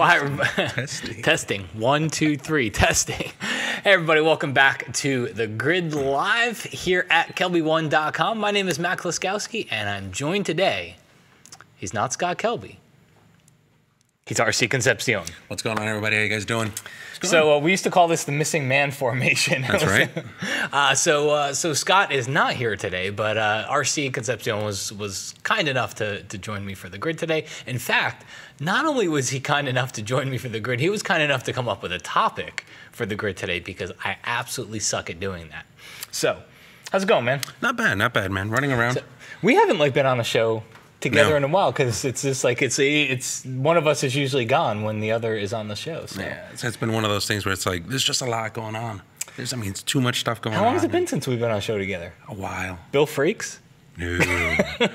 Testing. Testing. 1, 2, 3. Testing. Hey, everybody. Welcome back to The Grid Live here at Kelby1.com. My name is Matt Kliskowski, and I'm joined today. He's not Scott Kelby. He's RC Concepcion. What's going on, everybody? How you guys doing? So we used to call this the missing man formation. That's right. So Scott is not here today, but RC Concepcion was kind enough to join me for the grid today. In fact, not only was he kind enough to join me for the grid, he was kind enough to come up with a topic for the grid today because I absolutely suck at doing that. So, how's it going, man? Not bad, man. Running around. So, we haven't been on a show together in a while because it's just it's one of us is usually gone when the other is on the show. So. Yeah, it's been one of those things where it's like there's just a lot going on. It's too much stuff going on. How long has it been since we've been on a show together? A while. Bill Freaks? No.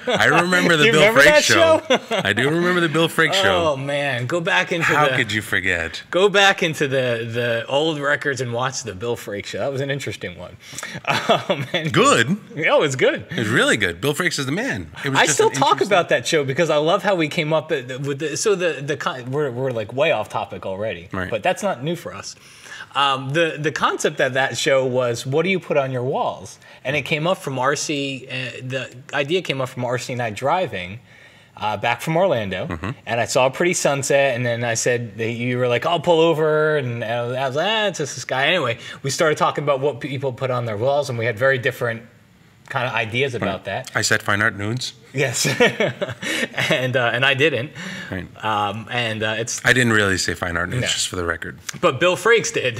I remember the Bill Frakes show. I do remember the Bill Frakes show. Oh man, go back into How could you forget? Go back into the old records and watch the Bill Frakes show. That was an interesting one. Good. Yeah, it was good. It was really good. Bill Frakes is the man. I still talk about that show because I love how we came up with we're like way off topic already. Right. But that's not new for us. The concept of that show was, what do you put on your walls? And it came up from RC, the idea came up from RC and I driving back from Orlando. And I saw a pretty sunset, and then I said, you were like, I'll pull over, and I was like, it's just this guy. Anyway, we started talking about what people put on their walls, and we had very different kind of ideas about that. I said fine art nudes. Yes, and I didn't. Right. It's. I didn't really say fine art nudes, just for the record. But Bill Frakes did.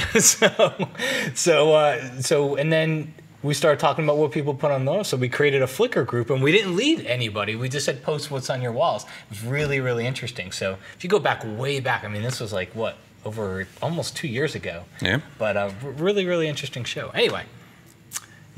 So, and then we started talking about what people put on those. So we created a Flickr group, and we didn't lead anybody. We just said post what's on your walls. It was really, really interesting. So if you go back way back, I mean, this was like what, over almost 2 years ago. Yeah. But really, really interesting show. Anyway.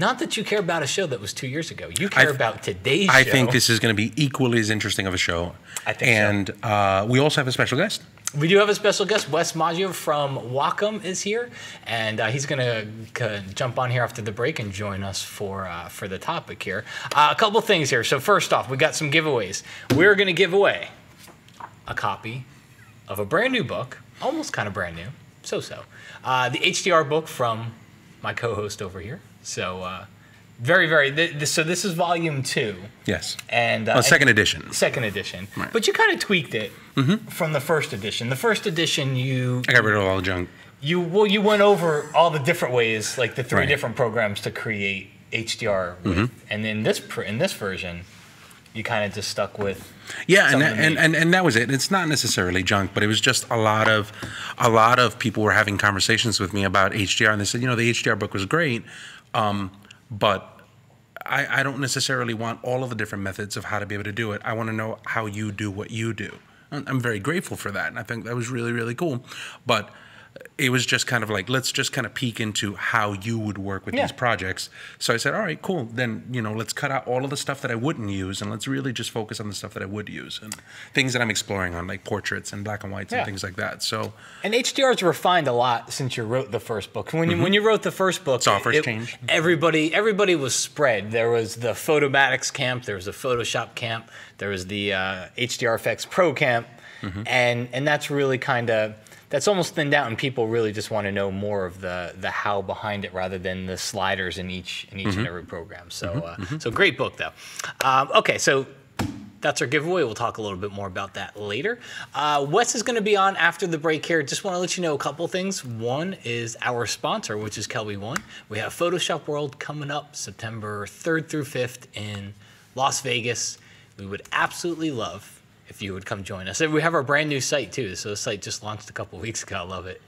Not that you care about a show that was 2 years ago. You care about today's show. I think this is going to be equally as interesting of a show. I think so. We also have a special guest. We do have a special guest. Wes Maggio from Wacom is here, and he's going to jump on here after the break and join us for the topic here. A couple things here. So first off, we got some giveaways. We're going to give away a copy of a brand new book, almost kind of brand new, so-so. The HDR book from my co-host over here. So, so this is volume 2. Yes. And second edition. Second edition. Right. But you kind of tweaked it from the first edition. The first edition, I got rid of all the junk. You went over all the different ways, like the 3 different programs to create HDR with. And in this version, you kind of just stuck with. Yeah, and that was it. It's not necessarily junk, but it was just a lot of people were having conversations with me about HDR, and they said, the HDR book was great, but I don't necessarily want all of the different methods of how to be able to do it. I want to know how you do what you do. I'm very grateful for that, and I think that was really, really cool. But it was just kind of like, let's just kind of peek into how you would work with these projects. So I said, all right, cool. Then, let's cut out all of the stuff that I wouldn't use, and let's really just focus on the stuff that I would use and things that I'm exploring on, like portraits and black and whites and things like that. So, and HDR's refined a lot since you wrote the first book. When you wrote the first book, software's changed. Everybody was spread. There was the Photomatics camp, there was the Photoshop camp, there was the HDR Effects Pro camp, and that's really kind of. That's almost thinned out, and people really just want to know more of the how behind it rather than the sliders in each and every program. So, so great book though. Okay, so that's our giveaway. We'll talk a little bit more about that later. Wes is going to be on after the break here. Just want to let you know a couple things. One is our sponsor, which is Kelby One. We have Photoshop World coming up September 3rd through 5th in Las Vegas. We would absolutely love if you would come join us. And we have our brand new site too. So the site just launched a couple weeks ago. I love it.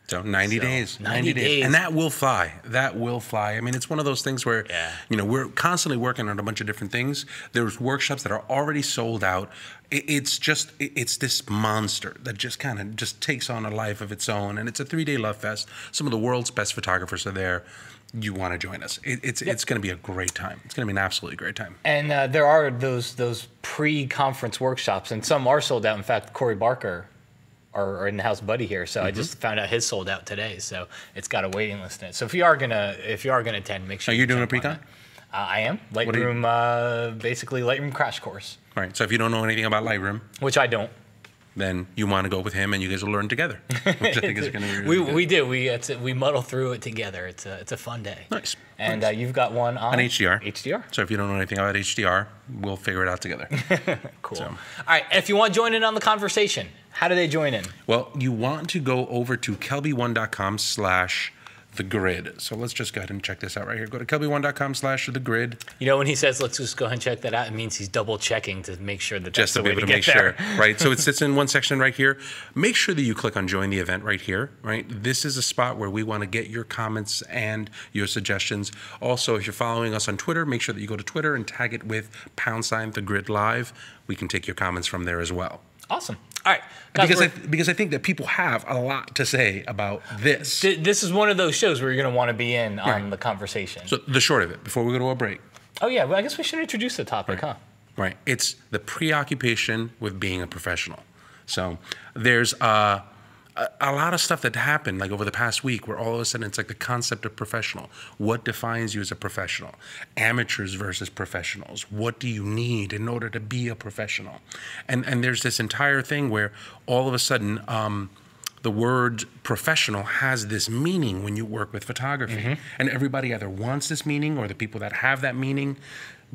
So 90 days. 90 days. And that will fly. That will fly. I mean, it's one of those things where, we're constantly working on a bunch of different things. There's workshops that are already sold out. It's this monster that just kind of just takes on a life of its own. And it's a 3-day love fest. Some of the world's best photographers are there. You want to join us. It's going to be a great time. It's going to be an absolutely great time. And there are those pre-conference workshops, and some are sold out. In fact, Corey Barker, our in-house buddy here, so I just found out his sold out today. So it's got a waiting list in it. So if you are gonna attend, make sure. Are you doing a pre-con? I am. Lightroom, basically Lightroom crash course. All right. So if you don't know anything about Lightroom, which I don't. then you want to go with him, and you guys will learn together, which I think is going to be really good. We do. We muddle through it together. It's a fun day. Nice. And nice. You've got one on HDR. HDR. So if you don't know anything about HDR, we'll figure it out together. Cool. So. All right. If you want to join in on the conversation, how do they join in? Well, you want to go over to kelby1.com/thegrid. So let's just go ahead and check this out right here. Go to kelby1.com/thegrid. You know, when he says, let's just go ahead and check that out, it means he's double checking to make sure that Just that's to be able to make there. sure, right? So it sits in one section right here. Make sure that you click on join the event right here, right? This is a spot where we want to get your comments and your suggestions. Also, if you're following us on Twitter, make sure that you go to Twitter and tag it with #thegridlive. We can take your comments from there as well. Awesome. All right. Guys, because I think that people have a lot to say about this. This is one of those shows where you're going to want to be in on the conversation. So the short of it, before we go to a break. Oh, yeah. Well, I guess we should introduce the topic, huh? Right. It's the preoccupation with being a professional. So there's a lot of stuff that happened like over the past week where all of a sudden it's like the concept of professional. What defines you as a professional? Amateurs versus professionals. What do you need in order to be a professional? And there's this entire thing where all of a sudden the word professional has this meaning when you work with photography. And everybody either wants this meaning, or the people that have that meaning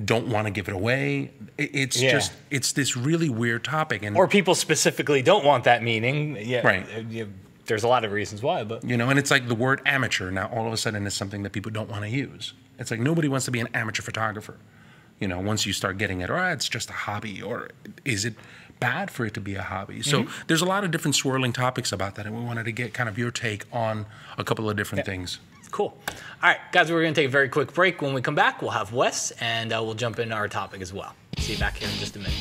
don't want to give it away. It's just, it's this really weird topic. And or people specifically don't want that meaning. Yeah, right. There's a lot of reasons why, but you know, and it's like the word amateur now all of a sudden is something that people don't want to use. It's like nobody wants to be an amateur photographer. You know, once you start getting it, or it's just a hobby, or is it bad for it to be a hobby? So there's a lot of different swirling topics about that, and we wanted to get kind of your take on a couple of different things. Cool. All right, guys, we're going to take a very quick break. When we come back, we'll have Wes, and we'll jump into our topic as well. See you back here in just a minute.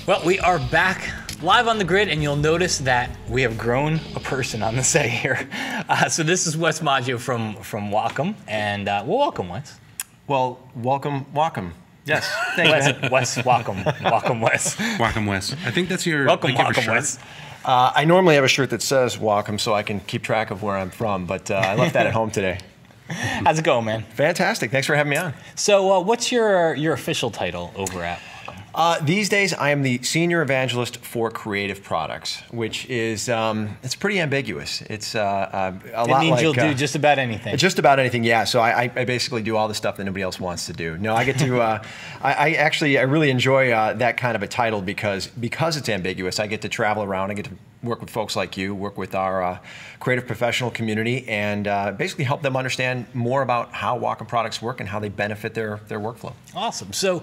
Well, we are back live on the grid, and you'll notice that we have grown a person on the set here. So this is Wes Maggio from Wacom, and well, welcome, Wes. Well, welcome. Yes, thank you. Wes Wacom, Wacom Wes. Wacom Wes. I think that's your Welcome, like Wacom Wes. I normally have a shirt that says Wacom so I can keep track of where I'm from, but I left that at home today. How's it going, man? Fantastic. Thanks for having me on. So what's your official title over at Wacom? These days, I am the Senior Evangelist for Creative Products, which is, it's pretty ambiguous. It's a lot like... It means you'll do just about anything. Just about anything, yeah. So I basically do all the stuff that nobody else wants to do. No, I get to, I really enjoy that kind of a title because it's ambiguous. I get to travel around, I get to work with folks like you, work with our creative professional community, and basically help them understand more about how Wacom products work and how they benefit their workflow. Awesome. So,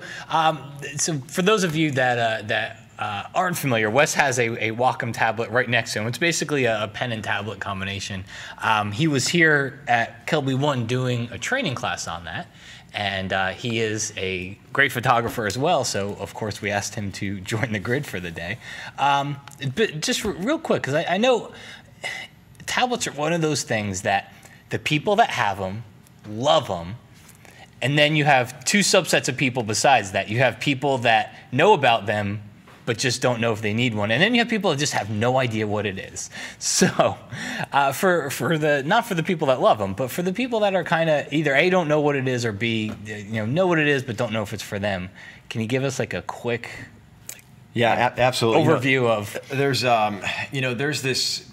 so for those of you that aren't familiar, Wes has a Wacom tablet right next to him. It's basically a pen and tablet combination. He was here at Kelby 1 doing a training class on that. And he is a great photographer as well, so of course we asked him to join the grid for the day. But just real quick, because I know, tablets are one of those things that the people that have them love them. And then you have two subsets of people besides that. You have people that know about them, but just don't know if they need one. And then you have people that just have no idea what it is. So not for the people that love them, but for the people that are kind of either A, don't know what it is, or B, know what it is, but don't know if it's for them. Can you give us like a quick absolutely overview of? There's this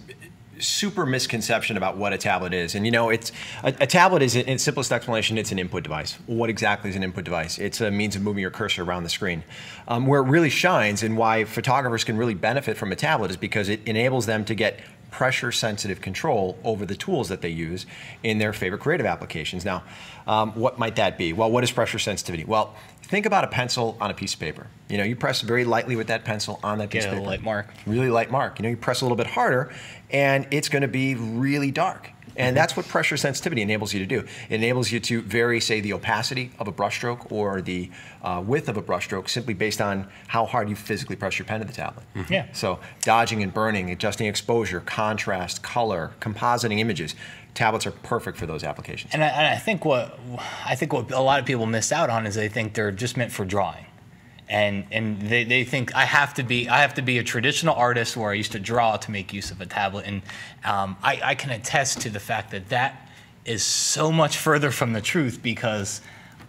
super misconception about what a tablet is. And it's a tablet is, in its simplest explanation, it's an input device. What exactly is an input device? It's a means of moving your cursor around the screen. Where it really shines and why photographers can really benefit from a tablet is because it enables them to get pressure sensitive control over the tools that they use in their favorite creative applications. Now, what might that be? Well, what is pressure sensitivity? Well, think about a pencil on a piece of paper. You press very lightly with that pencil on that piece of paper. Get a light mark. Really light mark. You press a little bit harder and it's going to be really dark. And that's what pressure sensitivity enables you to do. It enables you to vary, say, the opacity of a brushstroke or the width of a brushstroke simply based on how hard you physically press your pen to the tablet. Yeah. So dodging and burning, adjusting exposure, contrast, color, compositing images. Tablets are perfect for those applications. And I think what a lot of people miss out on is they think they're just meant for drawing. And they think I have to be a traditional artist where I used to draw to make use of a tablet, and I can attest to the fact that that is so much further from the truth because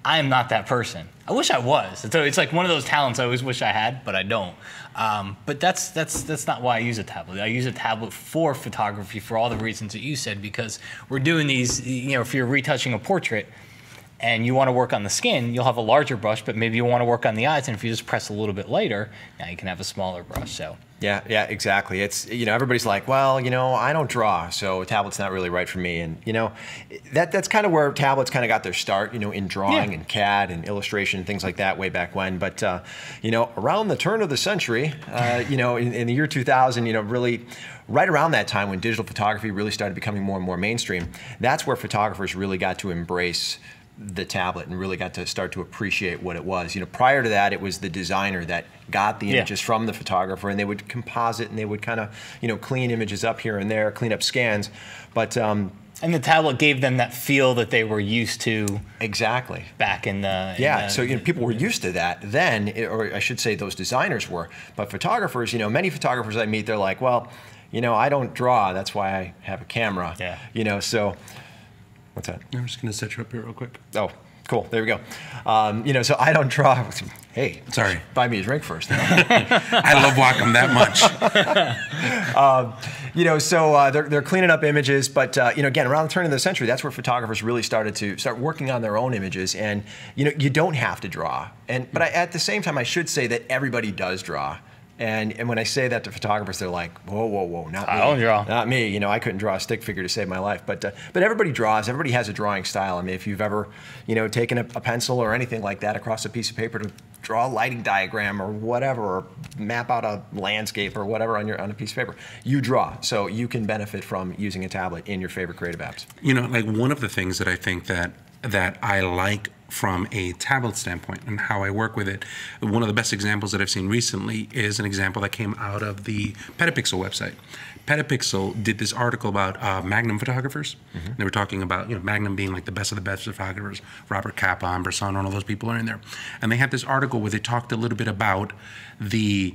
I am not that person. I wish I was. It's like one of those talents I always wish I had, but I don't. But that's not why I use a tablet. I use a tablet for photography for all the reasons that you said, because we're doing these. If you're retouching a portrait and you want to work on the skin, you'll have a larger brush, but maybe you want to work on the eyes, and if you just press a little bit later, now you can have a smaller brush. So yeah, exactly. It's everybody's like, well, I don't draw, so a tablet's not really right for me, and that's kind of where tablets kind of got their start, in drawing and CAD and illustration, things like that way back when. But around the turn of the century, in the year 2000, really right around that time when digital photography really started becoming more and more mainstream, that's where photographers really got to embrace the tablet and really got to start to appreciate what it was. Prior to that, it was the designer that got the images from the photographer, and they would composite and they would kind of, clean images up here and there, clean up scans. But and the tablet gave them that feel that they were used to. Exactly. Back in the so people were used to that then, or I should say those designers were. But photographers, many photographers I meet, they're like, well, I don't draw. That's why I have a camera. Yeah. So. What's that? I'm just going to set you up here real quick. Oh, cool. There we go. So I don't draw. Hey, sorry. Buy me a drink first. I love Wacom that much. So they're cleaning up images, but again, around the turn of the century, that's where photographers really started to start working on their own images, and you don't have to draw. But at the same time, I should say that everybody does draw. And when I say that to photographers, they're like, whoa, not me. I don't draw. Not me. I couldn't draw a stick figure to save my life. But everybody draws. Everybody has a drawing style. I mean, if you've ever, taken a pencil or anything like that across a piece of paper to draw a lighting diagram or whatever, or map out a landscape or whatever on a piece of paper, you draw. So you can benefit from using a tablet in your favorite creative apps. Like one of the things that I think that I like from a tablet standpoint and how I work with it, one of the best examples that I've seen recently is an example that came out of the Petapixel website. Petapixel did this article about Magnum photographers. Mm-hmm. They were talking about Magnum being like the best of the best photographers. Robert Capa and Bresson, all of those people are in there. And they had this article where they talked a little bit about the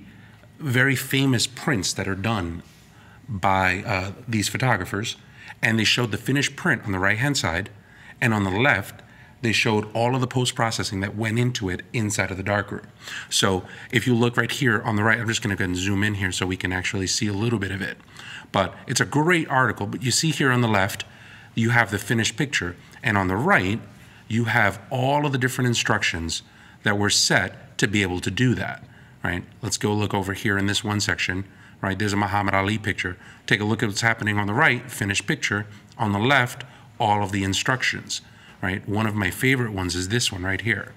very famous prints that are done by these photographers, and they showed the finished print on the right-hand side, and on the left, they showed all of the post-processing that went into it inside of the darkroom. So if you look right here on the right, I'm just going to go and zoom in here so we can actually see a little bit of it. But it's a great article. But you see here on the left, you have the finished picture. And on the right, you have all of the different instructions that were set to be able to do that, right? Let's go look over here in this one section, right? There's a Muhammad Ali picture. Take a look at what's happening on the right, finished picture. On the left, all of the instructions. Right? One of my favorite ones is this one right here,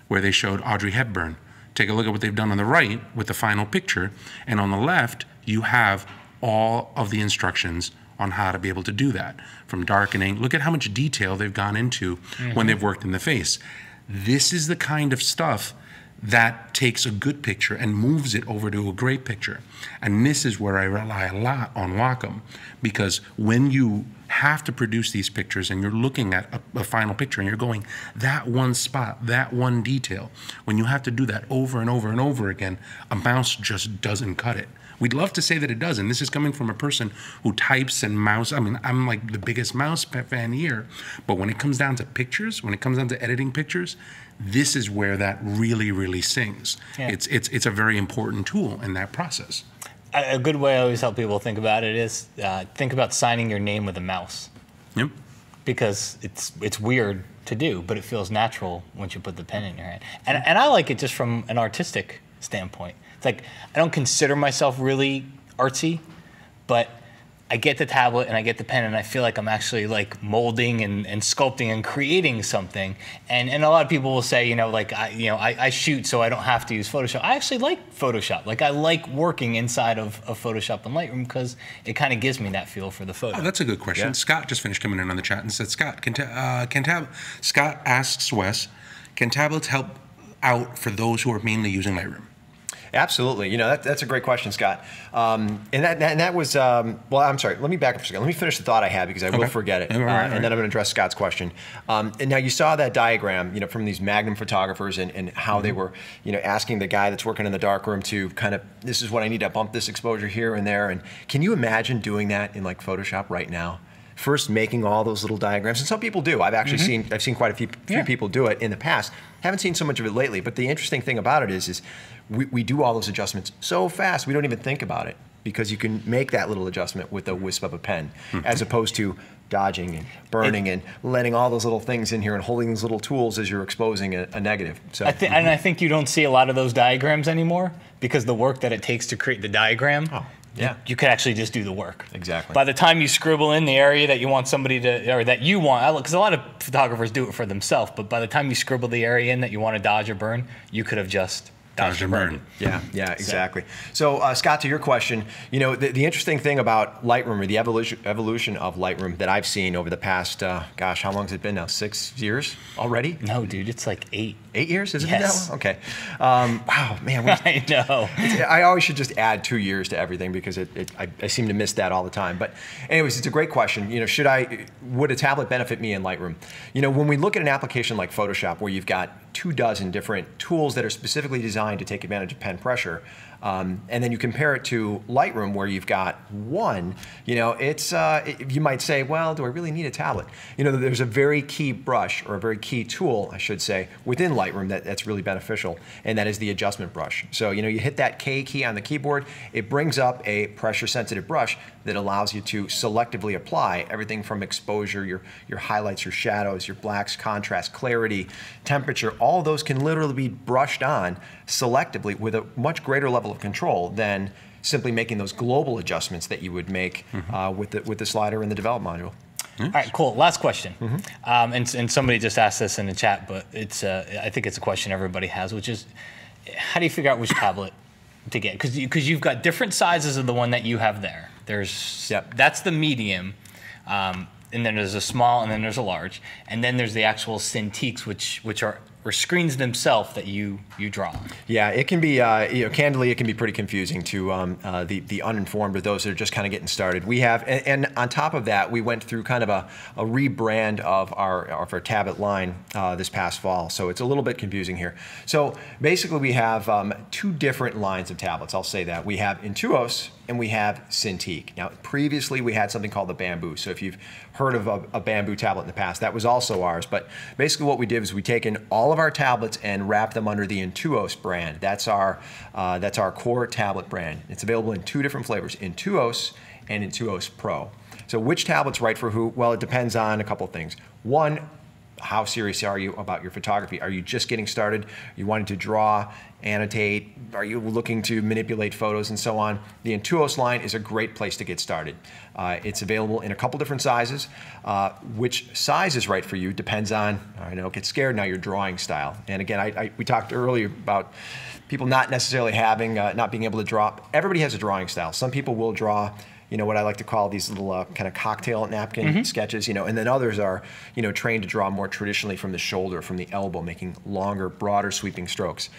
where they showed Audrey Hepburn. Take a look at what they've done on the right with the final picture, and on the left, you have all of the instructions on how to be able to do that. From darkening, look at how much detail they've gone into when they've worked in the face. This is the kind of stuff that takes a good picture and moves it over to a great picture. And this is where I rely a lot on Wacom, because when you have to produce these pictures and you're looking at a final picture and you're going, that one spot, that one detail, when you have to do that over and over and over again, a mouse just doesn't cut it. We'd love to say that it does, and this is coming from a person who types and mouse. I mean, I'm like the biggest mouse fan here, but when it comes down to pictures, when it comes down to editing pictures, this is where that really, really sings. Yeah. It's a very important tool in that process. A good way I always help people think about it is think about signing your name with a mouse. Yep. Because it's weird to do, but it feels natural once you put the pen in your hand. And I like it just from an artistic standpoint. It's like, I don't consider myself really artsy, but I get the tablet and I get the pen and I feel like I'm actually like molding and sculpting and creating something. And a lot of people will say, I shoot so I don't have to use Photoshop. I actually like Photoshop. Like, I like working inside of Photoshop and Lightroom because it kind of gives me that feel for the photo. Oh, that's a good question. Yeah. Scott just finished coming in on the chat and said, Scott Scott asks Wes, can tablets help out for those who are mainly using Lightroom? Absolutely. That's a great question, Scott. And that was, well, I'm sorry. Let me back up for a second. Let me finish the thought I had because I will forget it. Right. And then I'm going to address Scott's question. And now you saw that diagram, from these Magnum photographers and how they were, asking the guy that's working in the darkroom to kind of, this is what I need to bump this exposure here and there. And can you imagine doing that in like Photoshop right now? First making all those little diagrams, and some people do. I've actually seen quite a few people do it in the past. Haven't seen so much of it lately, but the interesting thing about it is we do all those adjustments so fast we don't even think about it, because you can make that little adjustment with the wisp of a pen, as opposed to dodging and burning and letting all those little things in here and holding these little tools as you're exposing a negative. So and I think you don't see a lot of those diagrams anymore because the work that it takes to create the diagram. Oh. Yeah, you could actually just do the work. Exactly. By the time you scribble in the area that you want somebody to, or that you want, because a lot of photographers do it for themselves, but by the time you scribble the area in that you want to dodge or burn, you could have just dodged or burned. Yeah, exactly. So Scott, to your question, the interesting thing about Lightroom, or the evolution of Lightroom that I've seen over the past, gosh, how long has it been now? 6 years already? No, dude, it's like 8. 8 years? Is it yes. that long? Okay. Wow, man. I know. I always should just add 2 years to everything because I seem to miss that all the time. But anyways, it's a great question. Would a tablet benefit me in Lightroom? When we look at an application like Photoshop, where you've got 24 different tools that are specifically designed to take advantage of pen pressure, and then you compare it to Lightroom, where you've got one, you might say, well, do I really need a tablet? There's a very key brush, or a very key tool, I should say, within Lightroom that's really beneficial, and that is the adjustment brush. So, you hit that K key on the keyboard, it brings up a pressure-sensitive brush that allows you to selectively apply everything from exposure, your highlights, your shadows, your blacks, contrast, clarity, temperature. All of those can literally be brushed on selectively with a much greater level of control than simply making those global adjustments that you would make with the slider in the develop module. All right, cool. Last question. And somebody just asked this in the chat, but I think it's a question everybody has, which is, how do you figure out which tablet to get? Because you've got different sizes of the one that you have there. That's the medium, and then there's a small, and then there's a large, and then there's the actual Cintiqs, which are screens themselves that you draw. Yeah, it can be, candidly, it can be pretty confusing to the uninformed, or those that are just kind of getting started. We have, and on top of that, we went through kind of a rebrand of our tablet line this past fall, so it's a little bit confusing here. So basically, we have 2 different lines of tablets. I'll say that. We have Intuos and we have Cintiq. Now, previously we had something called the Bamboo. So if you've heard of a Bamboo tablet in the past, that was also ours. But basically what we did is we taken all of our tablets and wrapped them under the Intuos brand. That's our core tablet brand. It's available in 2 different flavors, Intuos and Intuos Pro. So which tablet's right for who? Well, it depends on a couple of things. One, how serious are you about your photography? Are you just getting started? Are you wanting to draw, annotate? Are you looking to manipulate photos and so on? The Intuos line is a great place to get started. It's available in a couple different sizes. Which size is right for you depends on, I know, get scared now, your drawing style. And again, we talked earlier about people not necessarily having, not being able to draw. Everybody has a drawing style. Some people will draw what I like to call these little kind of cocktail napkin sketches, and then others are, trained to draw more traditionally from the shoulder, from the elbow, making longer, broader sweeping strokes.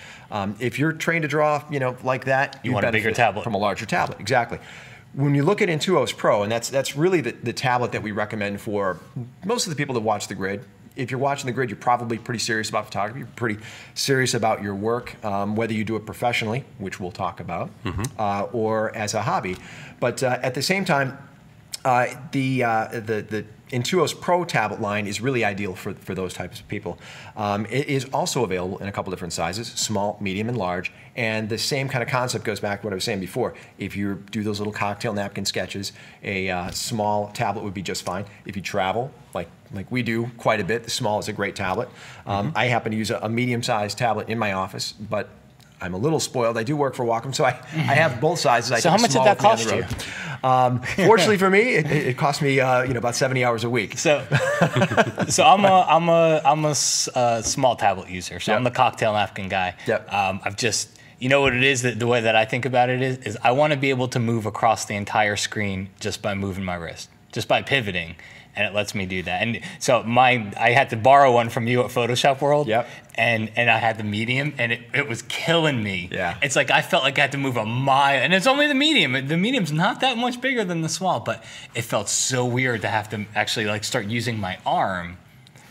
If you're trained to draw, like that, you want a bigger tablet. From a larger tablet, exactly. When you look at Intuos Pro, and that's really the tablet that we recommend for most of the people that watch the grid. If you're watching the grid, you're probably pretty serious about photography. You're pretty serious about your work, whether you do it professionally, which we'll talk about, or as a hobby. But at the same time, the Intuos Pro tablet line is really ideal for those types of people. It is also available in a couple different sizes, small, medium, and large. And the same kind of concept goes back to what I was saying before. If you do those little cocktail napkin sketches, a small tablet would be just fine. If you travel, like we do quite a bit, the small is a great tablet. I happen to use a medium-sized tablet in my office, but I'm a little spoiled. I do work for Wacom, so I have both sizes. So how much did that cost you? Fortunately for me, it cost me about 70 hours a week. So I'm a small tablet user. So I'm the cocktail napkin guy. Yep. I've just, what it is, the way that I think about it is I want to be able to move across the entire screen just by moving my wrist, just by pivoting. And it lets me do that. And so I had to borrow one from you at Photoshop World. Yep. And I had the medium, and it was killing me. Yeah. It's like I felt like I had to move a mile, and it's only the medium. The medium's not that much bigger than the small, but it felt so weird to have to actually start using my arm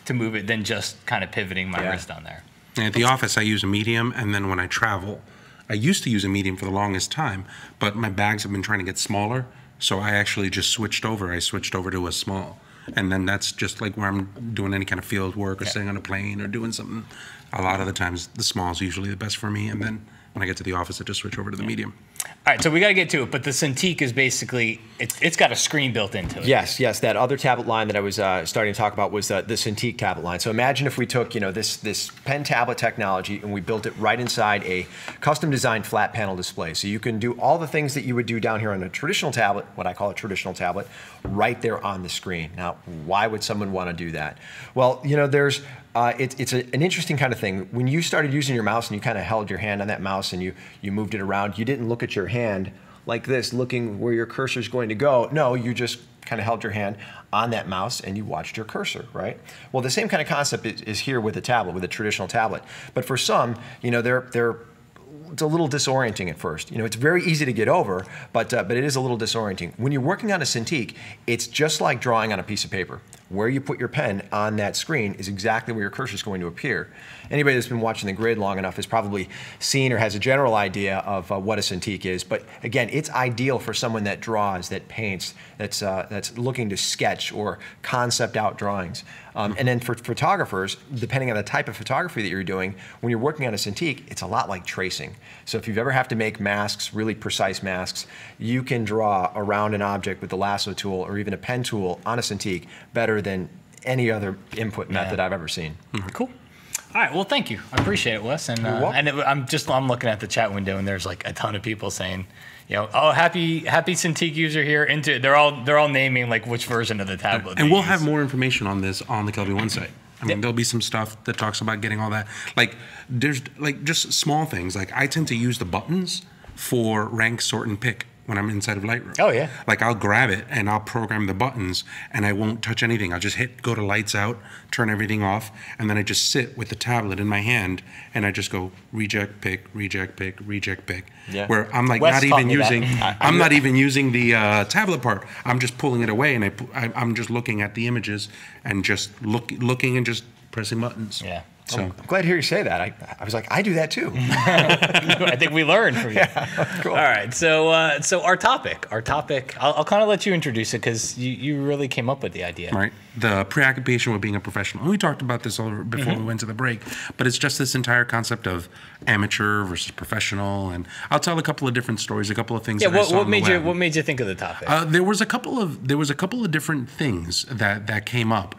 to move it than just kind of pivoting my wrist on there. And at the office, I use a medium, and then when I travel, I used to use a medium for the longest time, but my bags have been trying to get smaller, so I actually just switched over. I switched over to a small. And then that's just like where I'm doing any kind of field work or sitting on a plane or doing something. A lot of the times, the small is usually the best for me. And then when I get to the office, I just switch over to the medium. All right, so we got to get to it. But the Cintiq is basically, it's got a screen built into it. Yes. That other tablet line that I was starting to talk about was the Cintiq tablet line. So imagine if we took this pen tablet technology and we built it right inside a custom designed flat panel display. So you can do all the things that you would do down here on a traditional tablet, what I call a traditional tablet, right there on the screen. Now, why would someone want to do that? Well, there's it's an interesting kind of thing. When you started using your mouse and you kind of held your hand on that mouse and you moved it around, you didn't look at your hand like this, looking where your cursor is going to go. No, you just kind of held your hand on that mouse and you watched your cursor, right? Well, the same kind of concept is here with a tablet, with a traditional tablet. But for some, it's a little disorienting at first. It's very easy to get over, but it is a little disorienting. When you're working on a Cintiq, it's just like drawing on a piece of paper. Where you put your pen on that screen is exactly where your cursor is going to appear. Anybody that's been watching the grid long enough has probably seen or has a general idea of what a Cintiq is. But again, it's ideal for someone that draws, that paints, that's looking to sketch or concept out drawings. And then for photographers, depending on the type of photography that you're doing, when you're working on a Cintiq, it's a lot like tracing. So if you've ever have to make masks, really precise masks, you can draw around an object with the lasso tool or even a pen tool on a Cintiq better than any other input method I've ever seen. Cool. All right. Well, thank you. I appreciate it, Wes. And I'm looking at the chat window, and there's like a ton of people saying, oh, happy Cintiq user here. They're all naming like which version of the tablet. And we'll have more information on this on the Kelby One site. I mean, there'll be some stuff that talks about getting all that. Like, there's like just small things. Like, I tend to use the buttons for rank, sort, and pick when I'm inside of Lightroom. Oh, yeah. Like, I'll grab it and I'll program the buttons and I won't touch anything. I'll just go to lights out, turn everything off, and then I just sit with the tablet in my hand and I just go reject, pick, reject, pick, reject, pick. Yeah. Where I'm like Wes not even using, I'm not even using the tablet part. I'm just pulling it away and I'm just looking at the images and just looking and just pressing buttons. Yeah. So I'm glad to hear you say that. I was like, I do that too. I think we learned from you. Yeah, cool. All right, so our topic. I'll kind of let you introduce it because you really came up with the idea. Right. The preoccupation with being a professional. We talked about this before we went to the break, but it's just this entire concept of amateur versus professional, and I'll tell a couple of different stories, a couple of things. Yeah. That I saw What on made the you web. What made you think of the topic? There was a couple of different things that came up.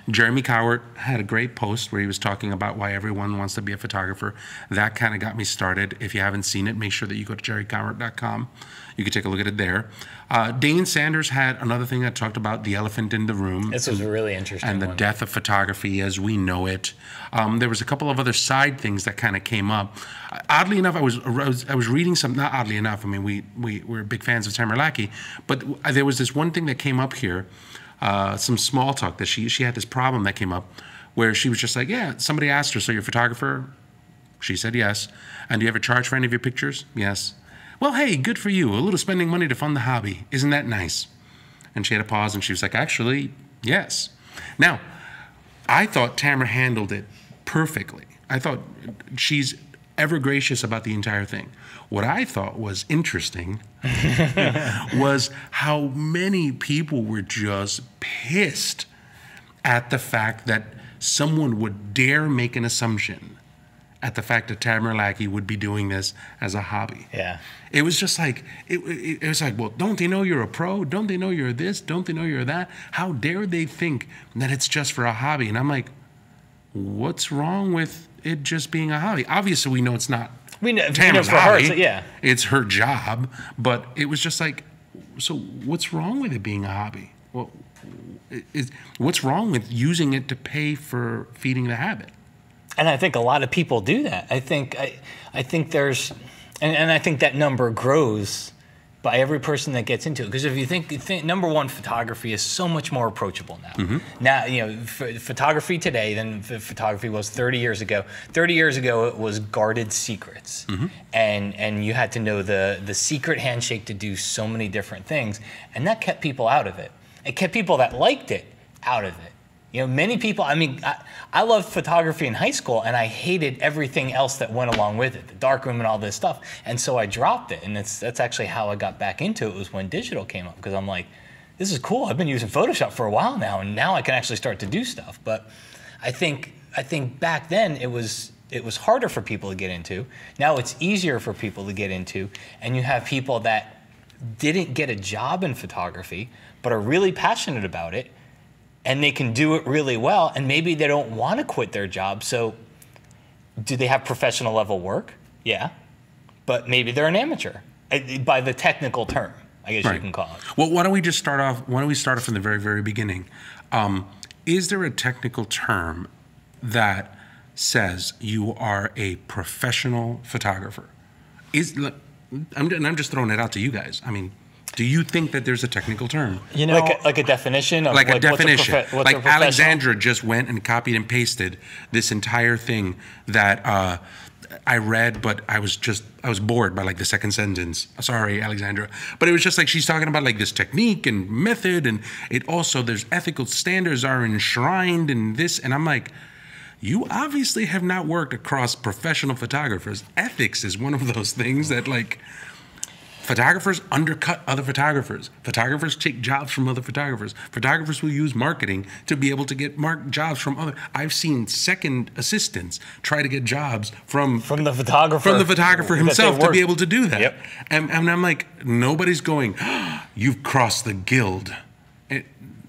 Jeremy Cowart had a great post where he was talking about why everyone wants to be a photographer. That kind of got me started. If you haven't seen it, make sure that you go to jerrycowart.com. You could take a look at it there. Dane Sanders had another thing that talked about the elephant in the room. This was a really interesting and the one. death of photography as we know it. There was a couple of other side things that kind of came up. Oddly enough, I was reading some. Not oddly enough. I mean, we're big fans of Tamara Lackey, but there was this one thing that came up here. Some small talk that she had this problem that came up, where she was just like, yeah. Somebody asked her, so you're a photographer? She said yes. And do you ever charge for any of your pictures? Yes. Well, hey, good for you. A little spending money to fund the hobby. Isn't that nice? And she had a pause, and she was like, actually, yes. Now, I thought Tamara handled it perfectly. I thought she's ever gracious about the entire thing. What I thought was interesting was how many people were just pissed at the fact that someone would dare make an assumption at the fact that Tamara Lackey would be doing this as a hobby. Yeah. It was just like, it was like, well, don't they know you're a pro? Don't they know you're this? Don't they know you're that? How dare they think that it's just for a hobby? And I'm like, what's wrong with it just being a hobby? Obviously, we know it's not Tamara's for hobby. her, yeah. It's her job. But it was just like, so what's wrong with it being a hobby? Well, what's wrong with using it to pay for feeding the habit? And I think a lot of people do that. I think there's, and I think that number grows by every person that gets into it. Because if you think number one, photography is so much more approachable now. Mm-hmm. Now, you know, photography today than photography was 30 years ago. 30 years ago, it was guarded secrets. Mm-hmm. And you had to know the secret handshake to do so many different things. And that kept people out of it. It kept people that liked it out of it. You know, many people, I mean, I loved photography in high school, and I hated everything else that went along with it, the darkroom and all this stuff. And so I dropped it, and that's actually how I got back into it, was when digital came up, because I'm like, this is cool. I've been using Photoshop for a while now, and now I can actually start to do stuff. But I think back then it was harder for people to get into. Now it's easier for people to get into, and you have people that didn't get a job in photography, but are really passionate about it, and they can do it really well, and maybe they don't want to quit their job. So do they have professional level work? Yeah. But maybe they're an amateur, by the technical term, I guess you can call it. Well, why don't we just start off, from the very, very beginning? Is there a technical term that says you are a professional photographer? I'm just throwing it out to you guys. I mean, do you think that there's a technical term? You know, like a definition of like a definition. What's like Alexandra just went and copied and pasted this entire thing that I read, but I was bored by like the second sentence. Sorry, Alexandra. But it was just like she's talking about like this technique and method, and it also there's ethical standards are enshrined in this, and I'm like, you obviously have not worked across professional photographers. Ethics is one of those things that like photographers undercut other photographers. Photographers take jobs from other photographers. Photographers will use marketing to be able to get jobs from other. I've seen second assistants try to get jobs from the photographer himself to be able to do that. Yep. And I'm like, nobody's going, you've crossed the guild.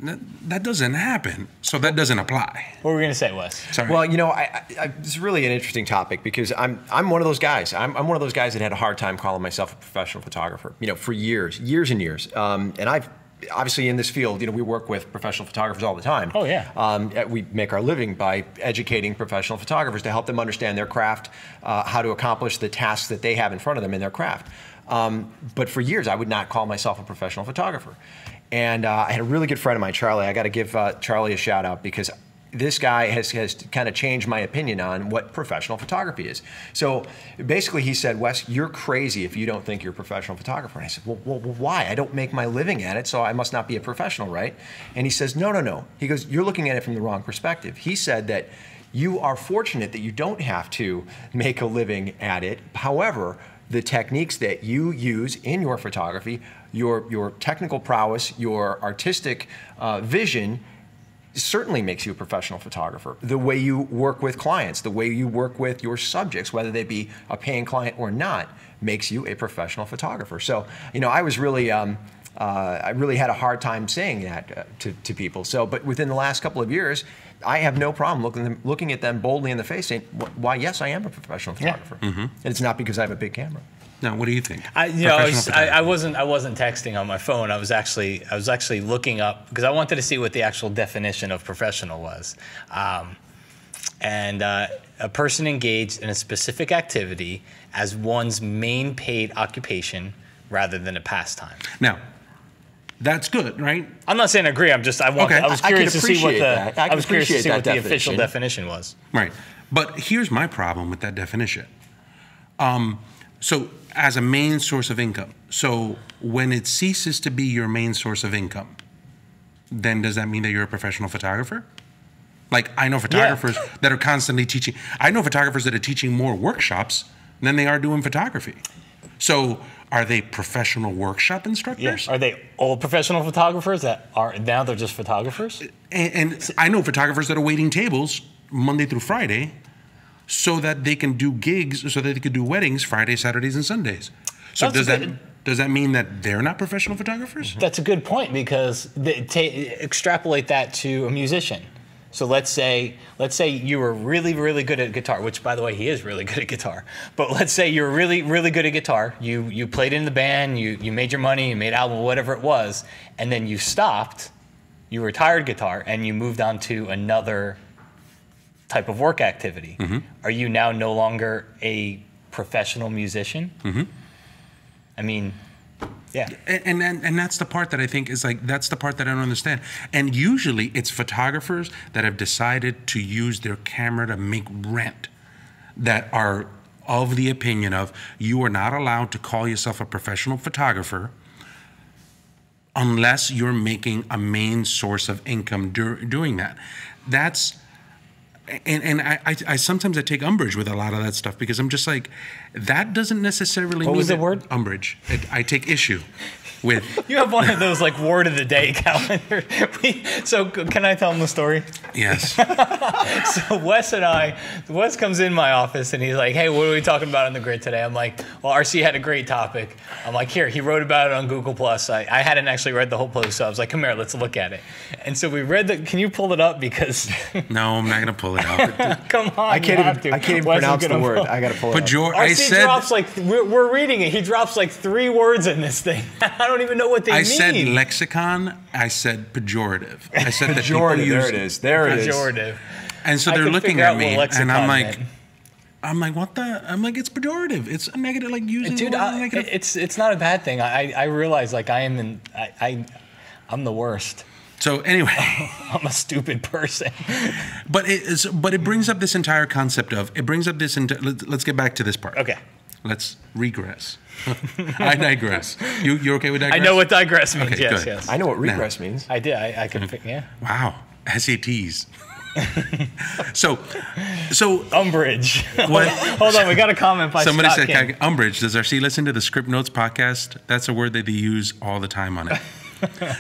That doesn't happen, so that doesn't apply. What were we going to say, Wes? Sorry. Well, you know, it's really an interesting topic because I'm one of those guys. I'm one of those guys that had a hard time calling myself a professional photographer. You know, for years and years. And I've obviously in this field, you know, we work with professional photographers all the time. Oh yeah. We make our living by educating professional photographers to help them understand their craft, how to accomplish the tasks that they have in front of them in their craft. But for years, I would not call myself a professional photographer. And I had a really good friend of mine, Charlie. I got to give Charlie a shout out because this guy has kind of changed my opinion on what professional photography is. So basically he said, Wes, you're crazy if you don't think you're a professional photographer. And I said, well, why? I don't make my living at it, so I must not be a professional, right? And he says, no. He goes, you're looking at it from the wrong perspective. He said that you are fortunate that you don't have to make a living at it. However, the techniques that you use in your photography, your technical prowess, your artistic vision certainly makes you a professional photographer. The way you work with clients, the way you work with your subjects, whether they be a paying client or not, makes you a professional photographer. So, you know, I was really, I really had a hard time saying that to people. So, but within the last couple of years, I have no problem looking at them boldly in the face saying, why, yes, I am a professional photographer. Yeah. Mm-hmm. And it's not because I have a big camera. Now, what do you think? I wasn't texting on my phone. I was actually looking up because I wanted to see what the actual definition of professional was. A person engaged in a specific activity as one's main paid occupation rather than a pastime. Now, that's good, right? I'm not saying I agree. I was curious to see what the official definition was. Right. But here's my problem with that definition. So as a main source of income, so when it ceases to be your main source of income, then does that mean that you're a professional photographer? Like, I know photographers that are constantly teaching. I know photographers that are teaching more workshops than they are doing photography. So are they professional workshop instructors? Yeah. Are they all professional photographers that are now they're just photographers? And I know photographers that are waiting tables Monday through Friday so that they can do gigs, so that they can do weddings Fridays, Saturdays, and Sundays. So does that mean that they're not professional photographers? That's a good point because extrapolate that to a musician. So let's say you were really, really good at guitar, which, by the way, he is really good at guitar. But let's say you're really, really good at guitar. You played in the band, you made your money, you made album, whatever it was, and then you stopped, you retired guitar, and you moved on to another type of work activity. Mm-hmm. Are you now no longer a professional musician? Mm-hmm. I mean... Yeah, and that's the part that I think is like, that's the part that I don't understand. And usually it's photographers that have decided to use their camera to make rent that are of the opinion of you are not allowed to call yourself a professional photographer unless you're making a main source of income doing that. That's... And I sometimes I take umbrage with a lot of that stuff because I'm just like, that doesn't necessarily mean... What was the word? Umbrage. I take issue with... You have one of those like word of the day calendar. So can I tell them the story? Yes. So Wes comes in my office and he's like, hey, what are we talking about on the grid today? I'm like, well, RC had a great topic. I'm like, here, he wrote about it on Google+. I hadn't actually read the whole post, so I was like, come here, let's look at it. And so we read can you pull it up? Because... No, I'm not going to pull it out. Come on, I can't even pronounce the word. I got to pull it up. RC drops like, we're reading it. He drops like 3 words in this thing. I don't even know what they mean. I said lexicon. I said pejorative. I said that pejorative. There it is. There it is. Pejorative. And so they're looking at me, and I'm like, what the? I'm like, it's pejorative. It's a negative, like using. Dude, negative. It's not a bad thing. I realize like I'm the worst. So anyway, I'm a stupid person. But it brings up this entire concept of let's get back to this part. Okay. Let's regress. I digress. You're okay with digress? I know what digress means. Okay, yes, good. yes. I know what regress means. I did. I can pick. Yeah. Wow. SATs. So umbrage. What? Hold on, we got a comment by somebody Scott said King. Umbrage. Does RC listen to the Script Notes podcast? That's a word that they use all the time on it.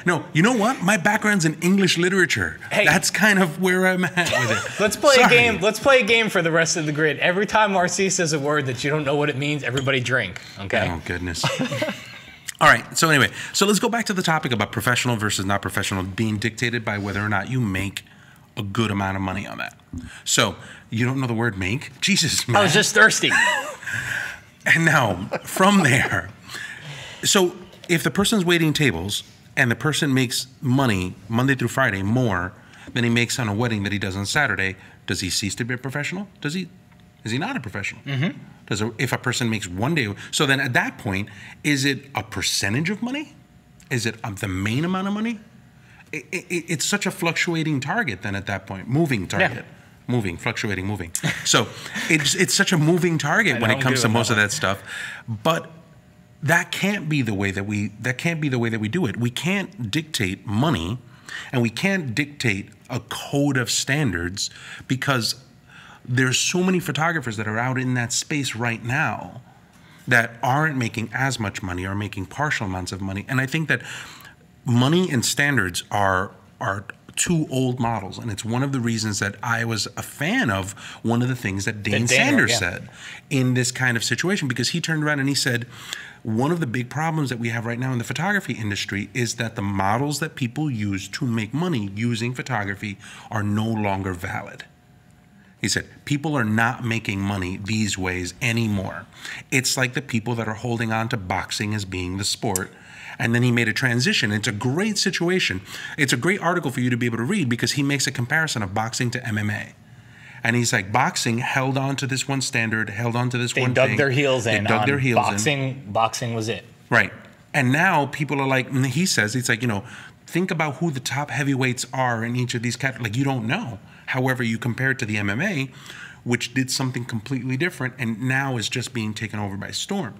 No, you know what? My background's in English literature. Hey, that's kind of where I'm at with it. Let's play a game. Let's play a game for the rest of the grid. Every time RC says a word that you don't know what it means, everybody drink. Okay? Oh, goodness. All right. So anyway, let's go back to the topic about professional versus not professional being dictated by whether or not you make a good amount of money on that. So you don't know the word make? Jesus, man. I was just thirsty. And now from there, so if the person's waiting tables and the person makes money Monday through Friday more than he makes on a wedding that he does on Saturday, does he cease to be a professional? Is he not a professional? Mm-hmm. If a person makes one day, so then at that point, is it a percentage of money? Is it the main amount of money? It's such a fluctuating target then at that point, moving target. Yeah. Moving, fluctuating, moving. So it's such a moving target when it comes to most of that stuff. But that can't be the way that we do it. We can't dictate money, and we can't dictate a code of standards because there's so many photographers that are out in that space right now that aren't making as much money or making partial amounts of money. And I think that money and standards are two old models, and it's one of the reasons that I was a fan of one of the things that Dane Sanders said in this kind of situation, because he turned around and he said, one of the big problems that we have right now in the photography industry is that the models that people use to make money using photography are no longer valid. He said, people are not making money these ways anymore. It's like the people that are holding on to boxing as being the sport. And then he made a transition. It's a great situation. It's a great article for you to be able to read because he makes a comparison of boxing to MMA. And he's like, boxing held on to this one standard, held on to this one thing. They dug their heels in. They dug their heels in. Boxing was it. Right. And now people are like, he says, it's like, think about who the top heavyweights are in each of these categories. Like, you don't know. However, you compare it to the MMA, which did something completely different and now is just being taken over by storm.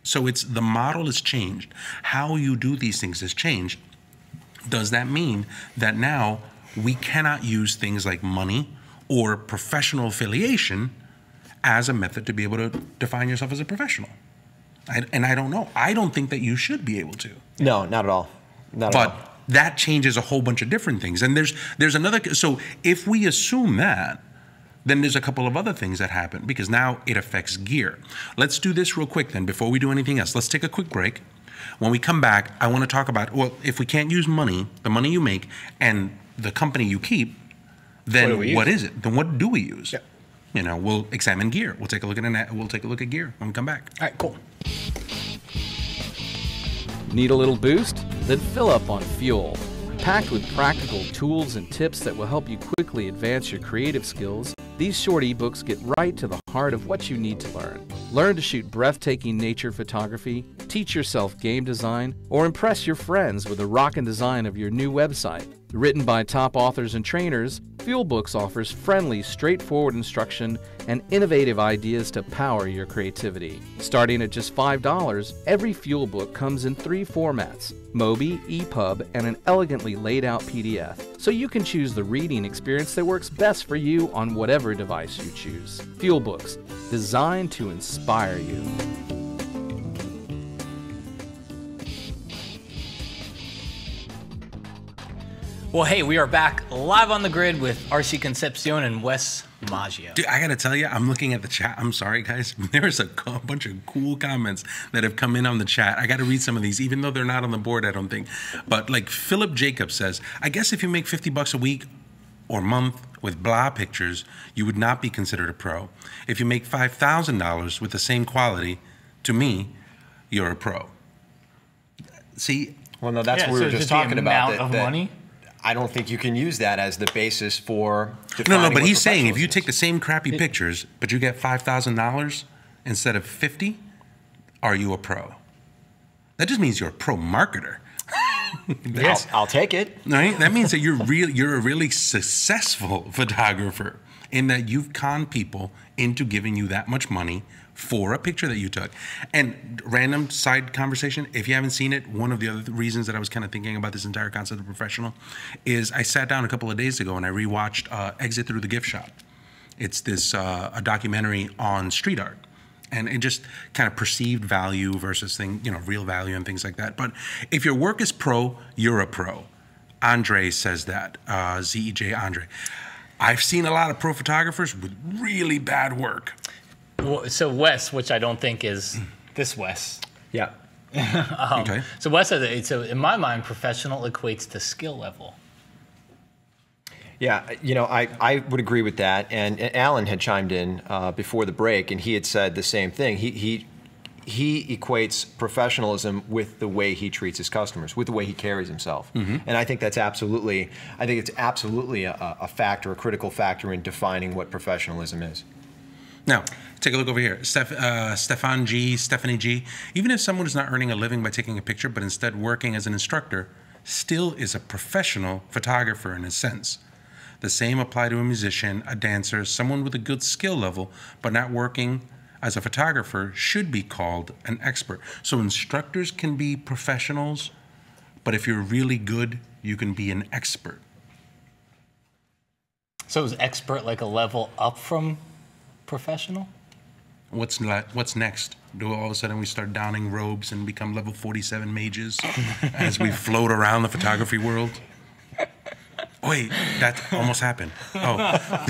So the model has changed. How you do these things has changed. Does that mean that now we cannot use things like money or professional affiliation as a method to be able to define yourself as a professional? And I don't know. I don't think that you should be able to. No, not at all. Not at all. But that changes a whole bunch of different things. And there's another, so if we assume that, then there's a couple of other things that happen because now it affects gear. Let's do this real quick then before we do anything else. Let's take a quick break. When we come back, I want to talk about, well, if we can't use money, the money you make, and the company you keep, then what is it? Then what do we use? Yeah. We'll examine gear. We'll take a look at gear when we come back. All right, cool. Need a little boost? Then fill up on fuel. Packed with practical tools and tips that will help you quickly advance your creative skills, these short ebooks get right to the heart of what you need to learn. Learn to shoot breathtaking nature photography, teach yourself game design, or impress your friends with the rockin' design of your new website. Written by top authors and trainers, Fuel Books offers friendly, straightforward instruction and innovative ideas to power your creativity. Starting at just $5, every Fuel Book comes in 3 formats: Mobi, EPUB, and an elegantly laid out PDF, so you can choose the reading experience that works best for you on whatever device you choose. Fuel Books, designed to inspire you. Well, hey, we are back live on the grid with RC Concepcion and Wes Maggio. Dude, I got to tell you, I'm looking at the chat. I'm sorry, guys. There's a bunch of cool comments that have come in on the chat. I got to read some of these, even though they're not on the board, I don't think. But like Philip Jacobs says, I guess if you make $50 a week or month with blah pictures, you would not be considered a pro. If you make $5,000 with the same quality, to me, you're a pro. See? Well, no, that's what we were just talking about. The amount of money? I don't think you can use that as the basis for defining No, but he's saying if you take the same crappy pictures, but you get $5,000 instead of 50, are you a pro? That just means you're a pro marketer. Yes, I'll take it. Right? That means that you're a really successful photographer in that you've conned people into giving you that much money for a picture that you took. And random side conversation, if you haven't seen it, one of the other reasons that I was kind of thinking about this entire concept of professional is I sat down a couple of days ago and I rewatched Exit Through the Gift Shop. It's this a documentary on street art. And it just kind of perceived value versus real value and things like that. But if your work is pro, you're a pro. Andre says that, ZEJ Andre. I've seen a lot of pro photographers with really bad work. So Wes, which I don't think is this Wes. Yeah. Okay. So Wes says, so in my mind, professional equates to skill level. Yeah, I would agree with that. And Alan had chimed in before the break, and he had said the same thing. He equates professionalism with the way he treats his customers, with the way he carries himself. Mm-hmm. And I think it's absolutely a factor, a critical factor in defining what professionalism is. Now, take a look over here. Stephanie G. Even if someone is not earning a living by taking a picture, but instead working as an instructor, still is a professional photographer in a sense. The same apply to a musician, a dancer, someone with a good skill level, but not working as a photographer should be called an expert. So instructors can be professionals, but if you're really good, you can be an expert. So is expert like a level up from professional? What's next? Do all of a sudden we start donning robes and become level 47 mages as we float around the photography world? Wait, that almost happened. Oh.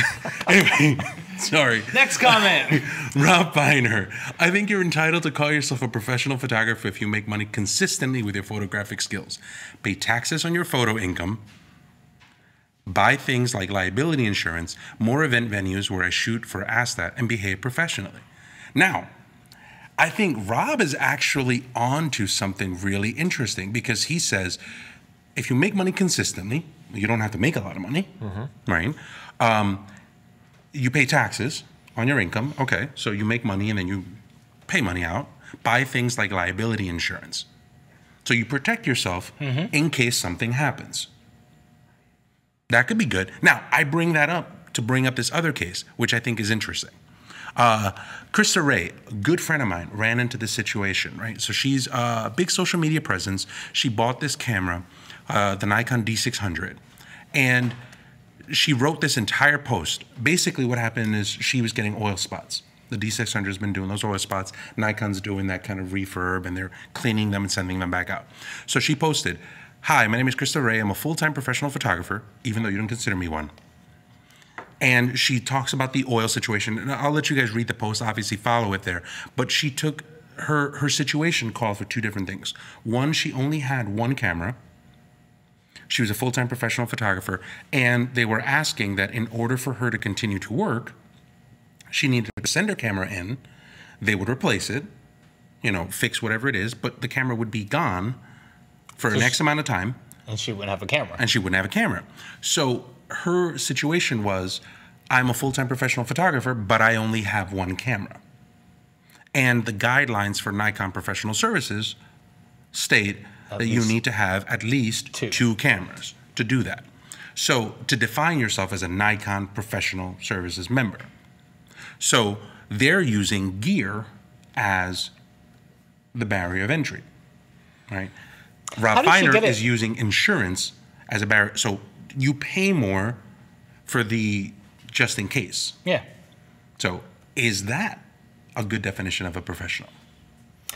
Anyway, sorry. Next comment. Rob Biner. I think you're entitled to call yourself a professional photographer if you make money consistently with your photographic skills. Pay taxes on your photo income. buy things like liability insurance, more event venues where I shoot for ASTAT, and behave professionally. Now, I think Rob is actually onto something really interesting, because he says, if you make money consistently, you don't have to make a lot of money, right? You pay taxes on your income. Okay, so you make money and then you pay money out. Buy things like liability insurance. So you protect yourself in case something happens. That could be good. Now, I bring that up to bring up this other case, which I think is interesting. Krista Ray, a good friend of mine, ran into this situation, right? So she's a big social media presence. She bought this camera, the Nikon D600, and she wrote this entire post. Basically what happened is she was getting oil spots. The D600 has been doing those oil spots. Nikon's doing that kind of refurb, and they're cleaning them and sending them back out. So she posted, "Hi, my name is Krista Ray. I'm a full-time professional photographer, even though you don't consider me one." And she talks about the oil situation. And I'll let you guys read the post, obviously follow it there. But she took her situation called for two different things. One, she only had one camera. She was a full-time professional photographer, and they were asking that in order for her to continue to work, she needed to send her camera in, they would replace it, fix whatever it is, but the camera would be gone for an X amount of time. And she wouldn't have a camera. So her situation was, I'm a full-time professional photographer, but I only have one camera. And the guidelines for Nikon Professional Services state that you need to have at least two cameras to do that. So to define yourself as a Nikon Professional Services member. So they're using gear as the barrier of entry, right? Rob Feiner is using insurance as a barrier. So you pay more for the just in case. Yeah. So is that a good definition of a professional?